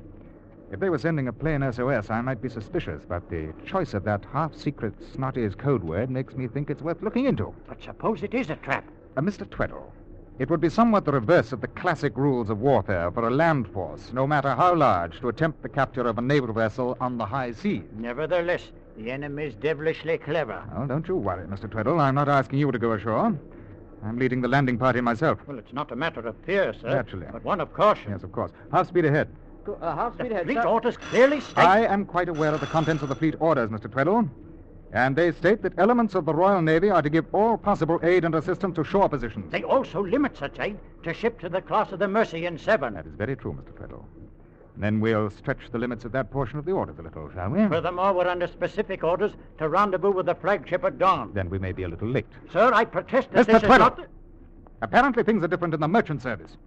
[SPEAKER 12] If they were sending a plain SOS, I might be suspicious, but the choice of that half-secret snotty code word makes me think it's worth looking into.
[SPEAKER 16] But suppose it is a trap?
[SPEAKER 12] Mr. Tweddle, it would be somewhat the reverse of the classic rules of warfare for a land force, no matter how large, to attempt the capture of a naval vessel on the high seas.
[SPEAKER 16] Nevertheless, the enemy's devilishly clever.
[SPEAKER 12] Well, don't you worry, Mr. Tweddle. I'm not asking you to go ashore. I'm leading the landing party myself.
[SPEAKER 16] Well, it's not a matter of fear, sir.
[SPEAKER 12] Naturally.
[SPEAKER 16] But one of caution.
[SPEAKER 12] Yes, of course. Half speed ahead.
[SPEAKER 17] Half speed ahead,
[SPEAKER 16] Fleet
[SPEAKER 17] sir.
[SPEAKER 16] orders clearly state...
[SPEAKER 12] I am quite aware of the contents of the fleet orders, Mr. Tweddle. And they state that elements of the Royal Navy are to give all possible aid and assistance to shore positions.
[SPEAKER 16] They also limit such aid to ship to the class of the Mercy in 7.
[SPEAKER 12] That is very true, Mr. Tweddle. Then we'll stretch the limits of that portion of the orders a little, shall we?
[SPEAKER 16] Furthermore, we're under specific orders to rendezvous with the flagship at dawn.
[SPEAKER 12] Then we may be a little late.
[SPEAKER 16] Sir, I protest that
[SPEAKER 12] Mr.
[SPEAKER 16] this
[SPEAKER 12] Tweddle.
[SPEAKER 16] is not...
[SPEAKER 12] Apparently things are different in the merchant service.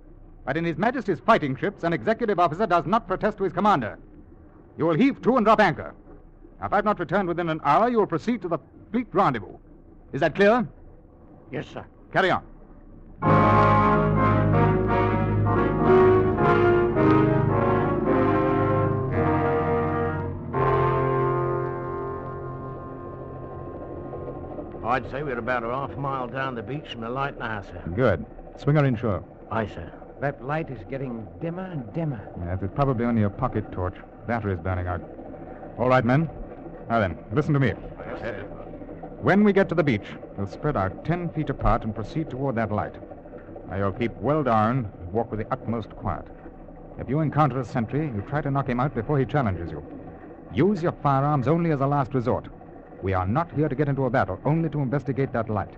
[SPEAKER 12] But in His Majesty's fighting ships, an executive officer does not protest to his commander. You will heave to and drop anchor. Now, if I've not returned within an hour, you will proceed to the fleet rendezvous. Is that clear?
[SPEAKER 16] Yes, sir.
[SPEAKER 12] Carry on.
[SPEAKER 14] I'd say we're about a half mile down the beach from the light now, sir.
[SPEAKER 12] Good. Swing her inshore.
[SPEAKER 14] Aye, sir. That light is getting dimmer and dimmer.
[SPEAKER 12] Yes, it's probably only a pocket torch. Battery's burning out. All right, men. Now then, listen to me.
[SPEAKER 14] Yes, sir.
[SPEAKER 12] When we get to the beach, we'll spread out 10 feet apart and proceed toward that light. Now, you'll keep well down and walk with the utmost quiet. If you encounter a sentry, you try to knock him out before he challenges you. Use your firearms only as a last resort. We are not here to get into a battle, only to investigate that light.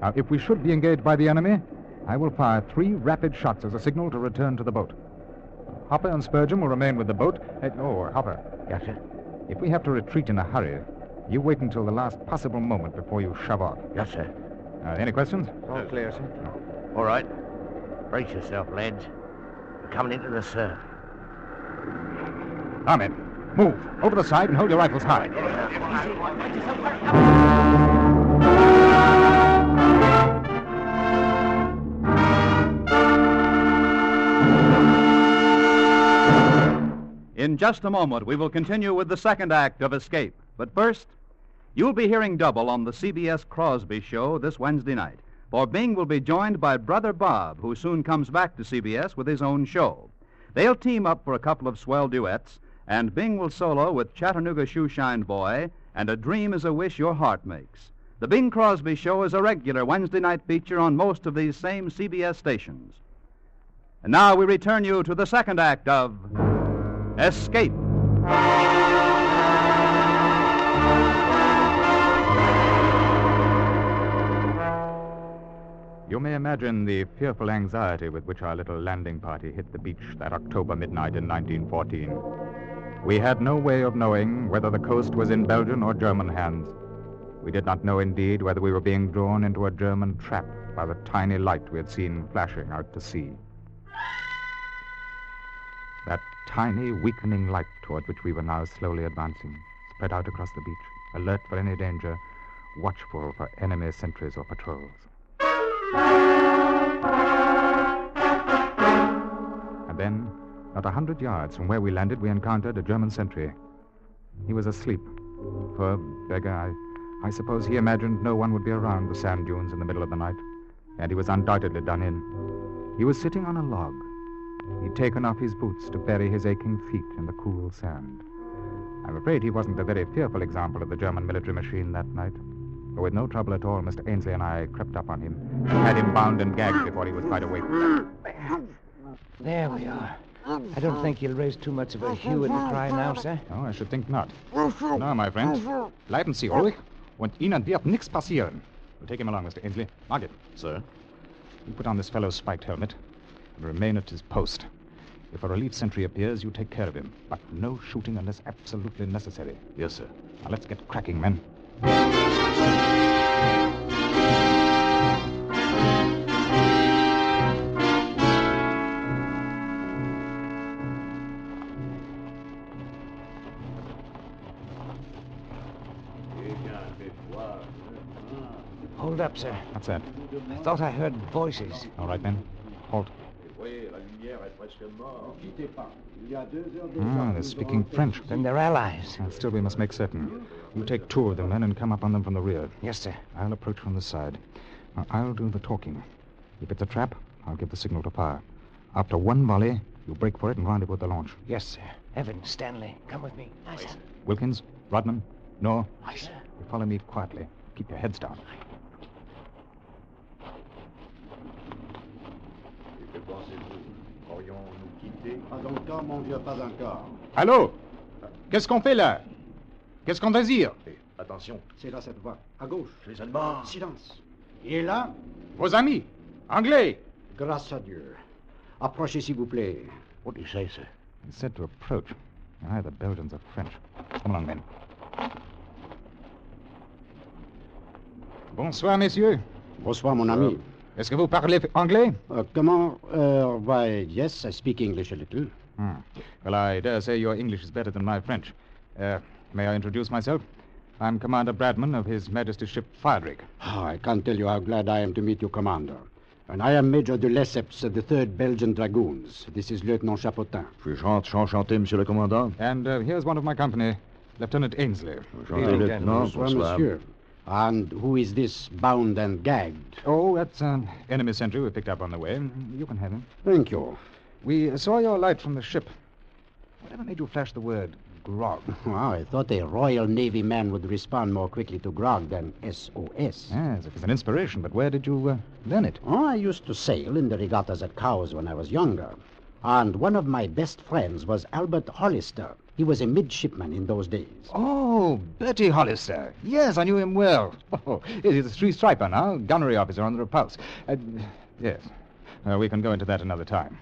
[SPEAKER 12] Now, if we should be engaged by the enemy, I will fire 3 rapid shots as a signal to return to the boat. Hopper and Spurgeon will remain with the boat. Hopper.
[SPEAKER 14] Yes, sir.
[SPEAKER 12] If we have to retreat in a hurry, you wait until the last possible moment before you shove off.
[SPEAKER 14] Yes, sir.
[SPEAKER 12] Any questions?
[SPEAKER 14] All clear, sir. All right. Brace yourself, lads. We're coming into the surf.
[SPEAKER 12] Now, men, move. Over the side and hold your rifles high.
[SPEAKER 9] In just a moment, we will continue with the second act of Escape. But first, you'll be hearing double on the CBS Crosby Show this Wednesday night. For Bing will be joined by Brother Bob, who soon comes back to CBS with his own show. They'll team up for a couple of swell duets, and Bing will solo with Chattanooga Shoeshine Boy and A Dream is a Wish Your Heart Makes. The Bing Crosby Show is a regular Wednesday night feature on most of these same CBS stations. And now we return you to the second act of Escape.
[SPEAKER 12] You may imagine the fearful anxiety with which our little landing party hit the beach that October midnight in 1914. We had no way of knowing whether the coast was in Belgian or German hands. We did not know, indeed, whether we were being drawn into a German trap by the tiny light we had seen flashing out to sea. That tiny, weakening light toward which we were now slowly advancing, spread out across the beach, alert for any danger, watchful for enemy sentries or patrols. And then, not 100 yards from where we landed, we encountered a German sentry. He was asleep. Poor beggar, I suppose he imagined no one would be around the sand dunes in the middle of the night, and he was undoubtedly done in. He was sitting on a log. He'd taken off his boots to bury his aching feet in the cool sand. I'm afraid he wasn't a very fearful example of the German military machine that night. But with no trouble at all, Mr. Ainsley and I crept up on him, had him bound and gagged before he was quite awake.
[SPEAKER 14] There we are. I don't think you'll raise too much of a hue and cry now, sir.
[SPEAKER 12] Oh, I should think not. No, my friend. Bleiben Sie ruhig, und Ihnen wird nichts passieren. We'll take him along, Mr. Ainsley. Margaret.
[SPEAKER 1] Sir?
[SPEAKER 12] You put on this fellow's spiked helmet and remain at his post. If a relief sentry appears, you take care of him. But no shooting unless absolutely necessary.
[SPEAKER 1] Yes, sir.
[SPEAKER 12] Now, let's get cracking, men.
[SPEAKER 14] Hold up, sir.
[SPEAKER 8] What's that?
[SPEAKER 14] I thought I heard voices.
[SPEAKER 8] All right, men. Halt. They're speaking French.
[SPEAKER 14] Then they're allies.
[SPEAKER 8] Still, we must make certain. You take 2 of the men and come up on them from the rear.
[SPEAKER 14] Yes, sir.
[SPEAKER 8] I'll approach from the side. Now, I'll do the talking. If it's a trap, I'll give the signal to fire. After 1 volley, you break for it and rendezvous at the launch.
[SPEAKER 14] Yes, sir. Evans, Stanley, come with me. Aye, sir.
[SPEAKER 8] Wilkins, Rodman, no.
[SPEAKER 14] Aye, sir.
[SPEAKER 8] You follow me quietly. Keep your heads down.
[SPEAKER 12] Allô? Qu'est-ce qu'on fait là? Qu'est-ce qu'on désire?
[SPEAKER 18] Attention. C'est là cette voie. À gauche. Les Allemands. Silence. Et là?
[SPEAKER 12] Vos amis. Anglais.
[SPEAKER 18] Grâce à Dieu. Approchez, s'il vous plaît.
[SPEAKER 14] What do you say, sir?
[SPEAKER 8] He said to approach. The Belgians are French. Come along, men.
[SPEAKER 12] Bonsoir, messieurs.
[SPEAKER 18] Bonsoir, mon ami.
[SPEAKER 12] Est-ce que vous parlez anglais?
[SPEAKER 18] Comment? Why, yes, I speak English a little.
[SPEAKER 8] Well, I dare say your English is better than my French. May I introduce myself? I'm Commander Bradman of His Majesty's ship Friedrich.
[SPEAKER 18] I can't tell you how glad I am to meet you, Commander. And I am Major de Lesseps of the 3rd Belgian Dragoons. This is Lieutenant Chapotin.
[SPEAKER 2] Enchanté, Monsieur le Commandant.
[SPEAKER 8] And here's one of my company, Lieutenant Ainsley.
[SPEAKER 18] Bonsoir, monsieur. And who is this bound and gagged?
[SPEAKER 8] Oh, that's an enemy sentry we picked up on the way. You can have him.
[SPEAKER 18] Thank you.
[SPEAKER 8] We saw your light from the ship. Whatever made you flash the word grog?
[SPEAKER 18] I thought a Royal Navy man would respond more quickly to grog than SOS.
[SPEAKER 8] Yes, it was an inspiration, but where did you learn it?
[SPEAKER 18] I used to sail in the regattas at Cowes when I was younger. And one of my best friends was Albert Hollister. He was a midshipman in those days.
[SPEAKER 8] Oh, Bertie Hollister. Yes, I knew him well. Oh, he's a 3-striper now, gunnery officer on the Repulse. Yes, we can go into that another time.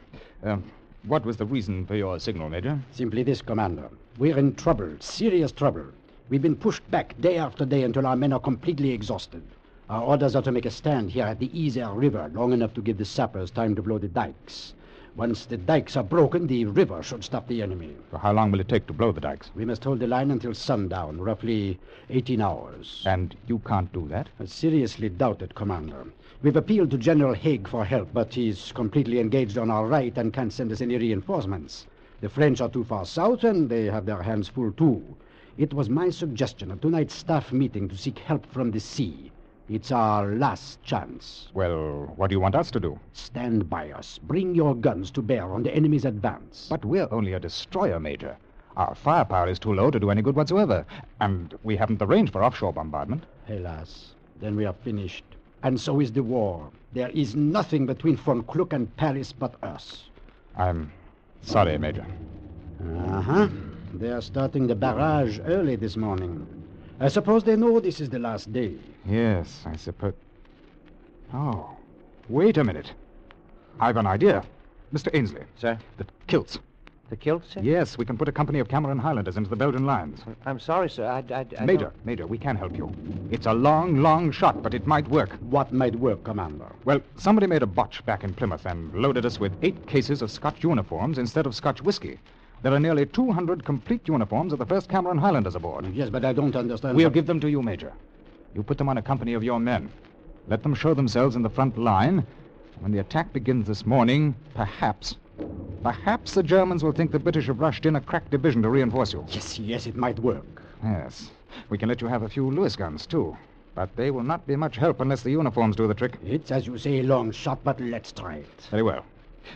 [SPEAKER 8] What was the reason for your signal, Major?
[SPEAKER 18] Simply this, Commander. We're in trouble, serious trouble. We've been pushed back day after day until our men are completely exhausted. Our orders are to make a stand here at the Isère River long enough to give the sappers time to blow the dikes. Once the dikes are broken, the river should stop the enemy.
[SPEAKER 8] So how long will it take to blow the dikes?
[SPEAKER 18] We must hold the line until sundown, roughly 18 hours.
[SPEAKER 8] And you can't do that?
[SPEAKER 18] I seriously doubt it, Commander. We've appealed to General Haig for help, but he's completely engaged on our right and can't send us any reinforcements. The French are too far south, and they have their hands full, too. It was my suggestion at tonight's staff meeting to seek help from the sea. It's our last chance.
[SPEAKER 8] Well, what do you want us to do?
[SPEAKER 18] Stand by us. Bring your guns to bear on the enemy's advance.
[SPEAKER 8] But we're only a destroyer, Major. Our firepower is too low to do any good whatsoever. And we haven't the range for offshore bombardment.
[SPEAKER 18] Hélas. Then we are finished. And so is the war. There is nothing between Von Kluck and Paris but us.
[SPEAKER 8] I'm sorry, Major.
[SPEAKER 18] Uh-huh. They are starting the barrage early this morning. I suppose they know this is the last day.
[SPEAKER 8] Yes, I suppose. Oh, wait a minute. I've an idea. Mr. Ainsley.
[SPEAKER 14] Sir?
[SPEAKER 8] The kilts.
[SPEAKER 14] The kilts, sir?
[SPEAKER 8] Yes, we can put a company of Cameron Highlanders into the Belgian lines.
[SPEAKER 14] I'm sorry, sir. I
[SPEAKER 8] Major, we can help you. It's a long, long shot, but it might work.
[SPEAKER 18] What might work, Commander?
[SPEAKER 8] Well, somebody made a botch back in Plymouth and loaded us with 8 cases of Scotch uniforms instead of Scotch whiskey. There are nearly 200 complete uniforms of the 1st Cameron Highlanders aboard.
[SPEAKER 18] Yes, but I don't understand.
[SPEAKER 8] We'll give them to you, Major. You put them on a company of your men. Let them show themselves in the front line. When the attack begins this morning, perhaps the Germans will think the British have rushed in a crack division to reinforce you.
[SPEAKER 18] Yes, it might work.
[SPEAKER 8] Yes. We can let you have a few Lewis guns, too. But they will not be much help unless the uniforms do the trick.
[SPEAKER 18] It's, as you say, a long shot, but let's try it.
[SPEAKER 8] Very well.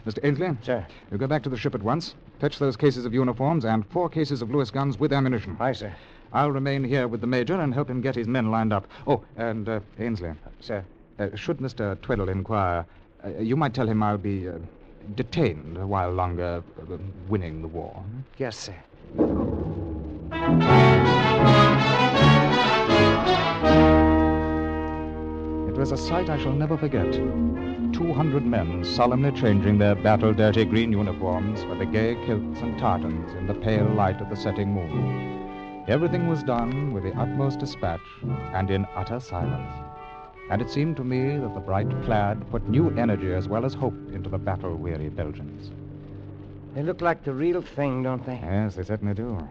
[SPEAKER 8] Mr. Ainsley?
[SPEAKER 14] Sir.
[SPEAKER 8] You go back to the ship at once. Fetch those cases of uniforms and 4 cases of Lewis guns with ammunition.
[SPEAKER 14] Aye, sir.
[SPEAKER 8] I'll remain here with the Major and help him get his men lined up. Oh, and, Ainsley.
[SPEAKER 14] Sir.
[SPEAKER 8] Should Mr. Tweddle inquire, you might tell him I'll be detained a while longer, winning the war.
[SPEAKER 14] Yes, sir.
[SPEAKER 8] It was a sight I shall never forget. 200 men solemnly changing their battle-dirty green uniforms for the gay kilts and tartans in the pale light of the setting moon. Everything was done with the utmost dispatch and in utter silence. And it seemed to me that the bright plaid put new energy as well as hope into the battle-weary Belgians.
[SPEAKER 14] They look like the real thing, don't they?
[SPEAKER 8] Yes, they certainly do.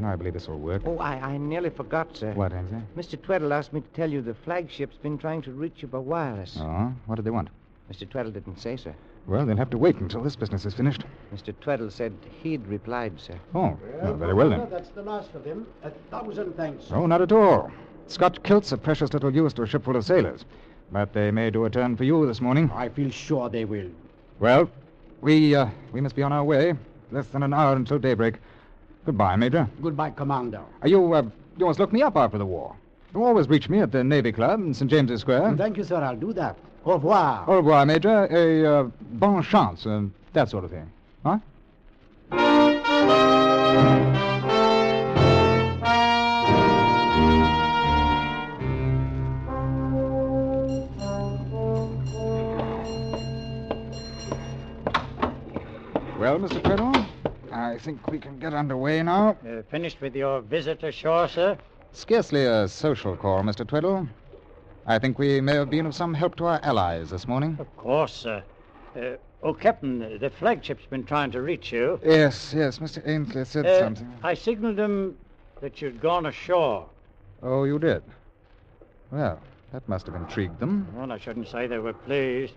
[SPEAKER 12] I believe this will work.
[SPEAKER 14] Oh, I nearly forgot, sir.
[SPEAKER 12] What, Ainsley?
[SPEAKER 14] Mr. Tweddle asked me to tell you the flagship's been trying to reach you by wireless.
[SPEAKER 12] Oh? What did they want?
[SPEAKER 14] Mr. Tweddle didn't say, sir.
[SPEAKER 12] Well, they'll have to wait until this business is finished.
[SPEAKER 14] Mr. Tweddle said he'd replied, sir.
[SPEAKER 12] Oh, well, very well then.
[SPEAKER 18] That's the last of them. 1,000 thanks.
[SPEAKER 12] Oh, not at all. Scotch kilts are precious little use to a ship full of sailors. But they may do a turn for you this morning.
[SPEAKER 18] I feel sure they will.
[SPEAKER 12] Well, we must be on our way. Less than an hour until daybreak. Goodbye, Major.
[SPEAKER 18] Goodbye, Commander.
[SPEAKER 12] You must look me up after the war. You always reach me at the Navy Club in St. James's Square.
[SPEAKER 18] Thank you, sir. I'll do that. Au revoir.
[SPEAKER 12] Au revoir, Major. Bonne chance, that sort of thing. Huh? Well, Mr. Tweddle, I think we can get underway now.
[SPEAKER 16] Finished with your visit ashore, sir?
[SPEAKER 12] Scarcely a social call, Mr. Tweddle. I think we may have been of some help to our allies this morning.
[SPEAKER 16] Of course, sir. Captain, the flagship's been trying to reach you.
[SPEAKER 12] Yes, Mr. Ainsley said something.
[SPEAKER 16] I signaled him that you'd gone ashore.
[SPEAKER 12] Oh, you did? Well, that must have intrigued them.
[SPEAKER 16] Well, I shouldn't say they were pleased.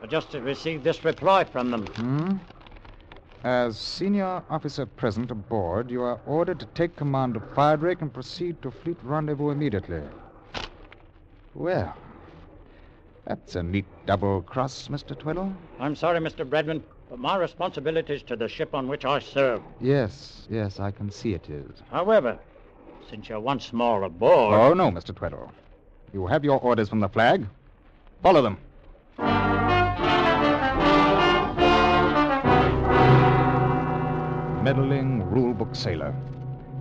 [SPEAKER 16] I just received this reply from them.
[SPEAKER 12] As senior officer present aboard, you are ordered to take command of Firedrake and proceed to fleet rendezvous immediately. Well, that's a neat double cross, Mr. Tweddle.
[SPEAKER 16] I'm sorry, Mr. Bradman, but my responsibility is to the ship on which I serve.
[SPEAKER 12] Yes, I can see it is.
[SPEAKER 16] However, since you're once more aboard...
[SPEAKER 12] Oh, no, Mr. Tweddle. You have your orders from the flag. Follow them. Meddling rule-book sailor.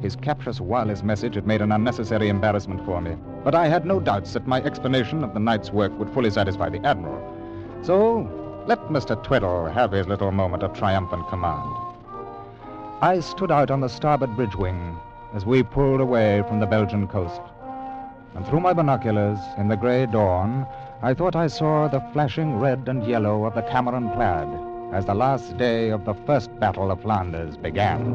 [SPEAKER 12] His captious wireless message had made an unnecessary embarrassment for me, but I had no doubts that my explanation of the night's work would fully satisfy the Admiral. So, let Mr. Tweddle have his little moment of triumphant command. I stood out on the starboard bridge wing as we pulled away from the Belgian coast. And through my binoculars, in the grey dawn, I thought I saw the flashing red and yellow of the Cameron Plaid as the last day of the First Battle of Flanders began.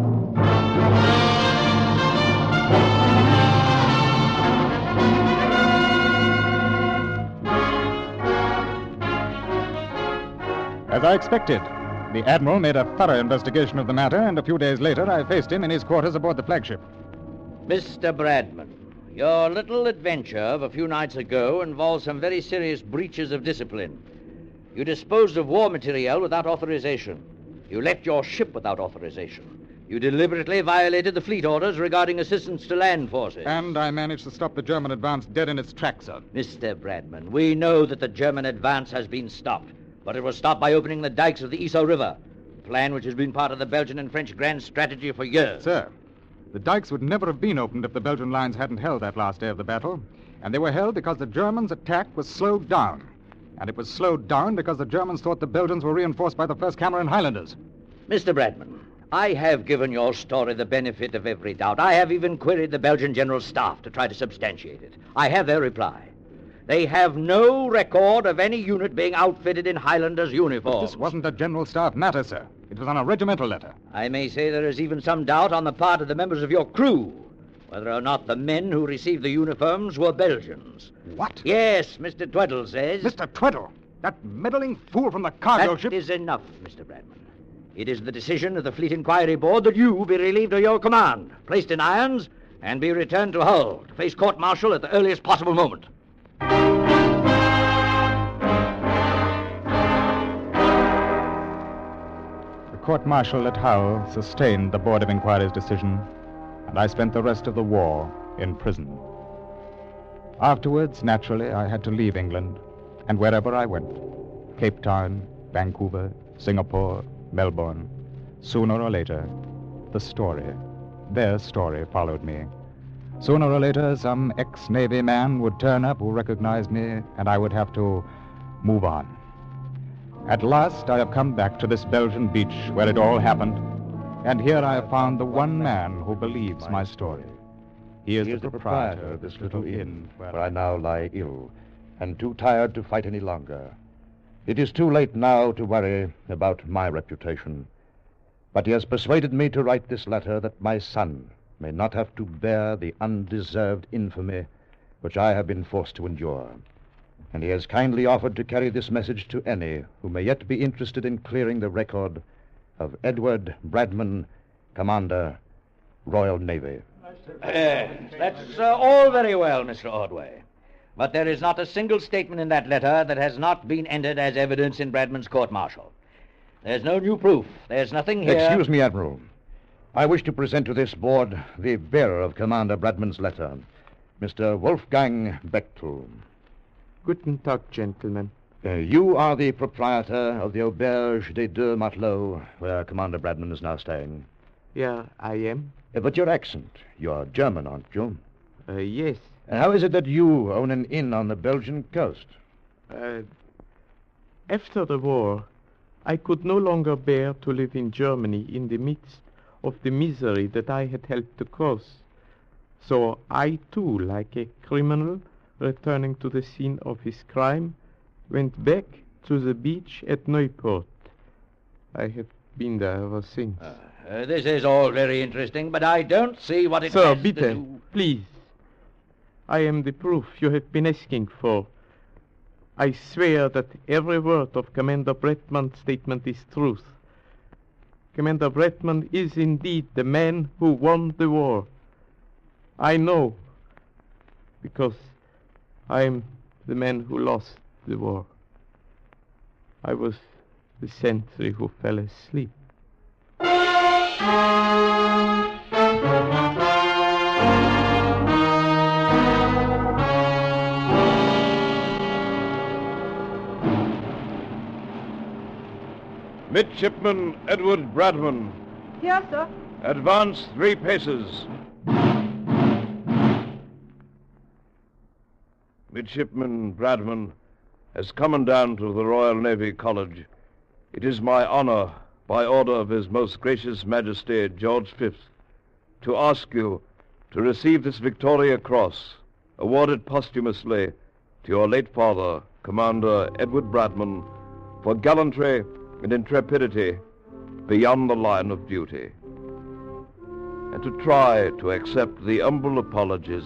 [SPEAKER 12] As I expected, the Admiral made a thorough investigation of the matter, and a few days later I faced him in his quarters aboard the flagship.
[SPEAKER 10] Mr. Bradman, your little adventure of a few nights ago involves some very serious breaches of discipline. You disposed of war material without authorization. You left your ship without authorization. You deliberately violated the fleet orders regarding assistance to land forces.
[SPEAKER 12] And I managed to stop the German advance dead in its tracks, sir.
[SPEAKER 10] Mr. Bradman, we know that the German advance has been stopped, but it was stopped by opening the dikes of the Yser River, a plan which has been part of the Belgian and French grand strategy for years.
[SPEAKER 12] Sir, the dikes would never have been opened if the Belgian lines hadn't held that last day of the battle, and they were held because the Germans' attack was slowed down. And it was slowed down because the Germans thought the Belgians were reinforced by the 1st Cameron Highlanders.
[SPEAKER 10] Mr. Bradman, I have given your story the benefit of every doubt. I have even queried the Belgian General Staff to try to substantiate it. I have their reply. They have no record of any unit being outfitted in Highlanders' uniforms.
[SPEAKER 12] But this wasn't a General Staff matter, sir. It was on a regimental letter.
[SPEAKER 10] I may say there is even some doubt on the part of the members of your crew whether or not the men who received the uniforms were Belgians.
[SPEAKER 12] What?
[SPEAKER 10] Yes, Mr. Tweddle says...
[SPEAKER 12] Mr. Tweddle? That meddling fool from the cargo ship...
[SPEAKER 10] That is enough, Mr. Bradman. It is the decision of the Fleet Inquiry Board that you be relieved of your command, placed in irons, and be returned to Hull to face court-martial at the earliest possible moment.
[SPEAKER 12] The court-martial at Hull sustained the Board of Inquiry's decision, and I spent the rest of the war in prison. Afterwards, naturally, I had to leave England, and wherever I went, Cape Town, Vancouver, Singapore, Melbourne, sooner or later, their story followed me. Sooner or later, some ex-Navy man would turn up who recognized me, and I would have to move on. At last, I have come back to this Belgian beach where it all happened, and here I have found the one man who believes my story.
[SPEAKER 19] He is the proprietor of this little inn where I now lie ill, and too tired to fight any longer. It is too late now to worry about my reputation, but he has persuaded me to write this letter that my son may not have to bear the undeserved infamy which I have been forced to endure. And he has kindly offered to carry this message to any who may yet be interested in clearing the record of Edward Bradman, Commander, Royal Navy.
[SPEAKER 10] That's all very well, Mr. Ordway. But there is not a single statement in that letter that has not been entered as evidence in Bradman's court-martial. There's no new proof. There's nothing here...
[SPEAKER 19] Excuse me, Admiral. I wish to present to this board the bearer of Commander Bradman's letter, Mr. Wolfgang Bechtel.
[SPEAKER 20] Guten Tag, gentlemen.
[SPEAKER 19] You are the proprietor of the Auberge des Deux Matelots, where Commander Bradman is now staying.
[SPEAKER 20] Yeah, I am.
[SPEAKER 19] But your accent, you're German, aren't you?
[SPEAKER 20] Yes.
[SPEAKER 19] How is it that you own an inn on the Belgian coast?
[SPEAKER 20] After the war, I could no longer bear to live in Germany in the midst of the misery that I had helped to cause. So I, too, like a criminal returning to the scene of his crime, went back to the beach at Neupoort. I have been there ever since.
[SPEAKER 10] This is all very interesting, but I don't see what it
[SPEAKER 20] Sir,
[SPEAKER 10] has to
[SPEAKER 20] bitte,
[SPEAKER 10] do...
[SPEAKER 20] please. I am the proof you have been asking for. I swear that every word of Commander Bradman's statement is truth. Commander Bradman is indeed the man who won the war. I know, because I am the man who lost the war. I was the sentry who fell asleep.
[SPEAKER 13] Midshipman Edward Bradman.
[SPEAKER 21] Yes, sir.
[SPEAKER 13] Advance 3 paces. Midshipman Bradman, as Commandant of the Royal Navy College, it is my honor, by order of His Most Gracious Majesty George V, to ask you to receive this Victoria Cross, awarded posthumously to your late father, Commander Edward Bradman, for gallantry and intrepidity beyond the line of duty, and to try to accept the humble apologies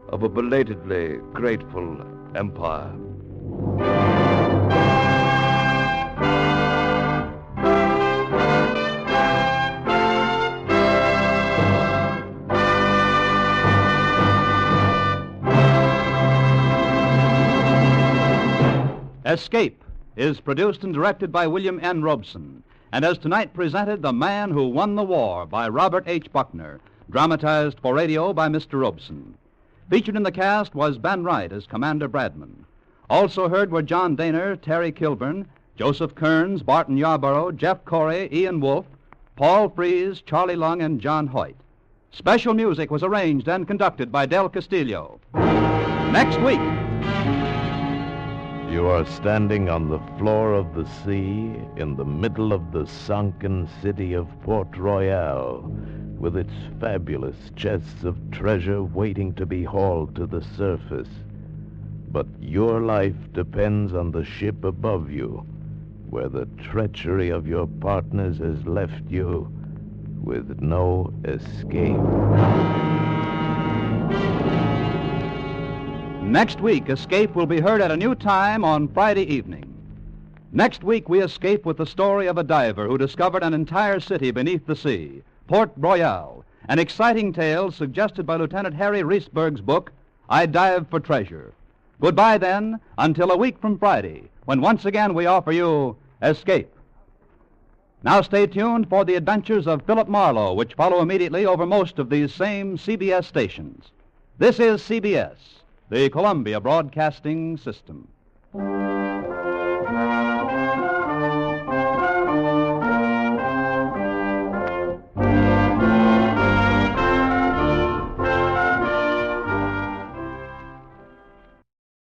[SPEAKER 13] of a belatedly grateful empire.
[SPEAKER 9] Escape is produced and directed by William N. Robeson, and has tonight presented The Man Who Won the War by Robert H. Buckner, dramatized for radio by Mr. Robeson. Featured in the cast was Ben Wright as Commander Bradman. Also heard were John Daner, Terry Kilburn, Joseph Kearns, Barton Yarborough, Jeff Corey, Ian Wolfe, Paul Frees, Charlie Lung, and John Hoyt. Special music was arranged and conducted by Del Castillo. Next week...
[SPEAKER 8] You are standing on the floor of the sea in the middle of the sunken city of Port Royal, with its fabulous chests of treasure waiting to be hauled to the surface. But your life depends on the ship above you, where the treachery of your partners has left you with no escape.
[SPEAKER 9] Next week, Escape will be heard at a new time on Friday evening. Next week, we escape with the story of a diver who discovered an entire city beneath the sea, Port Royal, an exciting tale suggested by Lieutenant Harry Reesberg's book, I Dive for Treasure. Goodbye, then, until a week from Friday, when once again we offer you Escape. Now stay tuned for the adventures of Philip Marlowe, which follow immediately over most of these same CBS stations. This is CBS, the Columbia Broadcasting System.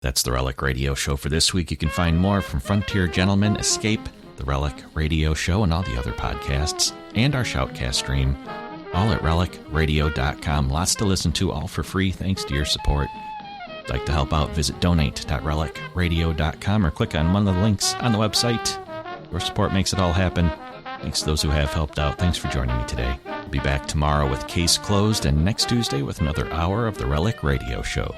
[SPEAKER 1] That's the Relic Radio Show for this week. You can find more from Frontier Gentlemen, Escape, the Relic Radio Show, and all the other podcasts, and our Shoutcast stream, all at relicradio.com. Lots to listen to, all for free, thanks to your support. If you'd like to help out, visit donate.relicradio.com or click on one of the links on the website. Your support makes it all happen. Thanks to those who have helped out. Thanks for joining me today. We'll be back tomorrow with Case Closed and next Tuesday with another hour of the Relic Radio Show.